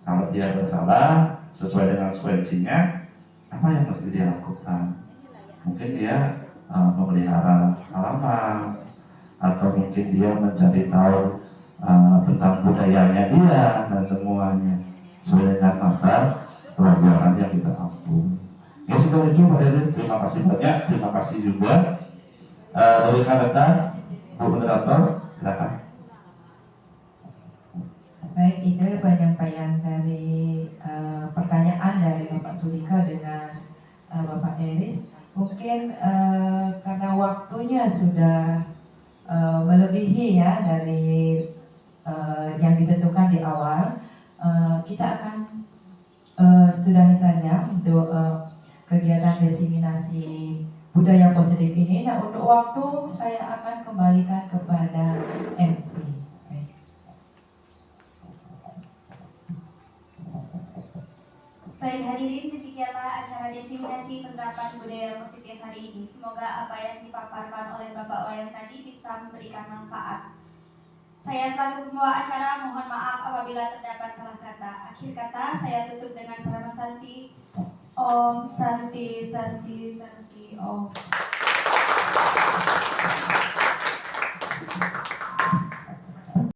A: Kalau dia bersalah sesuai dengan konsekuensinya, apa yang mesti dia lakukan? Mungkin dia memelihara halaman, atau mungkin dia mencari tahu tentang budayanya dia dan semuanya sesuai dengan mata pelajaran yang kita ampu. Ya sudah itu Pak Eris, terima kasih banyak, terima kasih juga dari rekan-rekan Bu Moderator, silakan.
E: Baik, itu penyampaian dari pertanyaan dari Bapak Sulika dengan Bapak Eris. Mungkin karena waktunya sudah melebihi ya dari yang ditentukan di awal, kita akan sudahi saja untuk kegiatan diseminasi budaya positif ini. Nah, untuk waktu saya akan kembalikan kepada MC.
C: Baik hadirin, demikianlah acara diseminasi penerapan budaya positif hari ini. Semoga apa yang dipaparkan oleh Bapak Wayan tadi bisa memberikan manfaat. Saya selaku pembawa acara mohon maaf apabila terdapat salah kata. Akhir kata saya tutup dengan Parama Santi. Om Santi Santi Santi Om.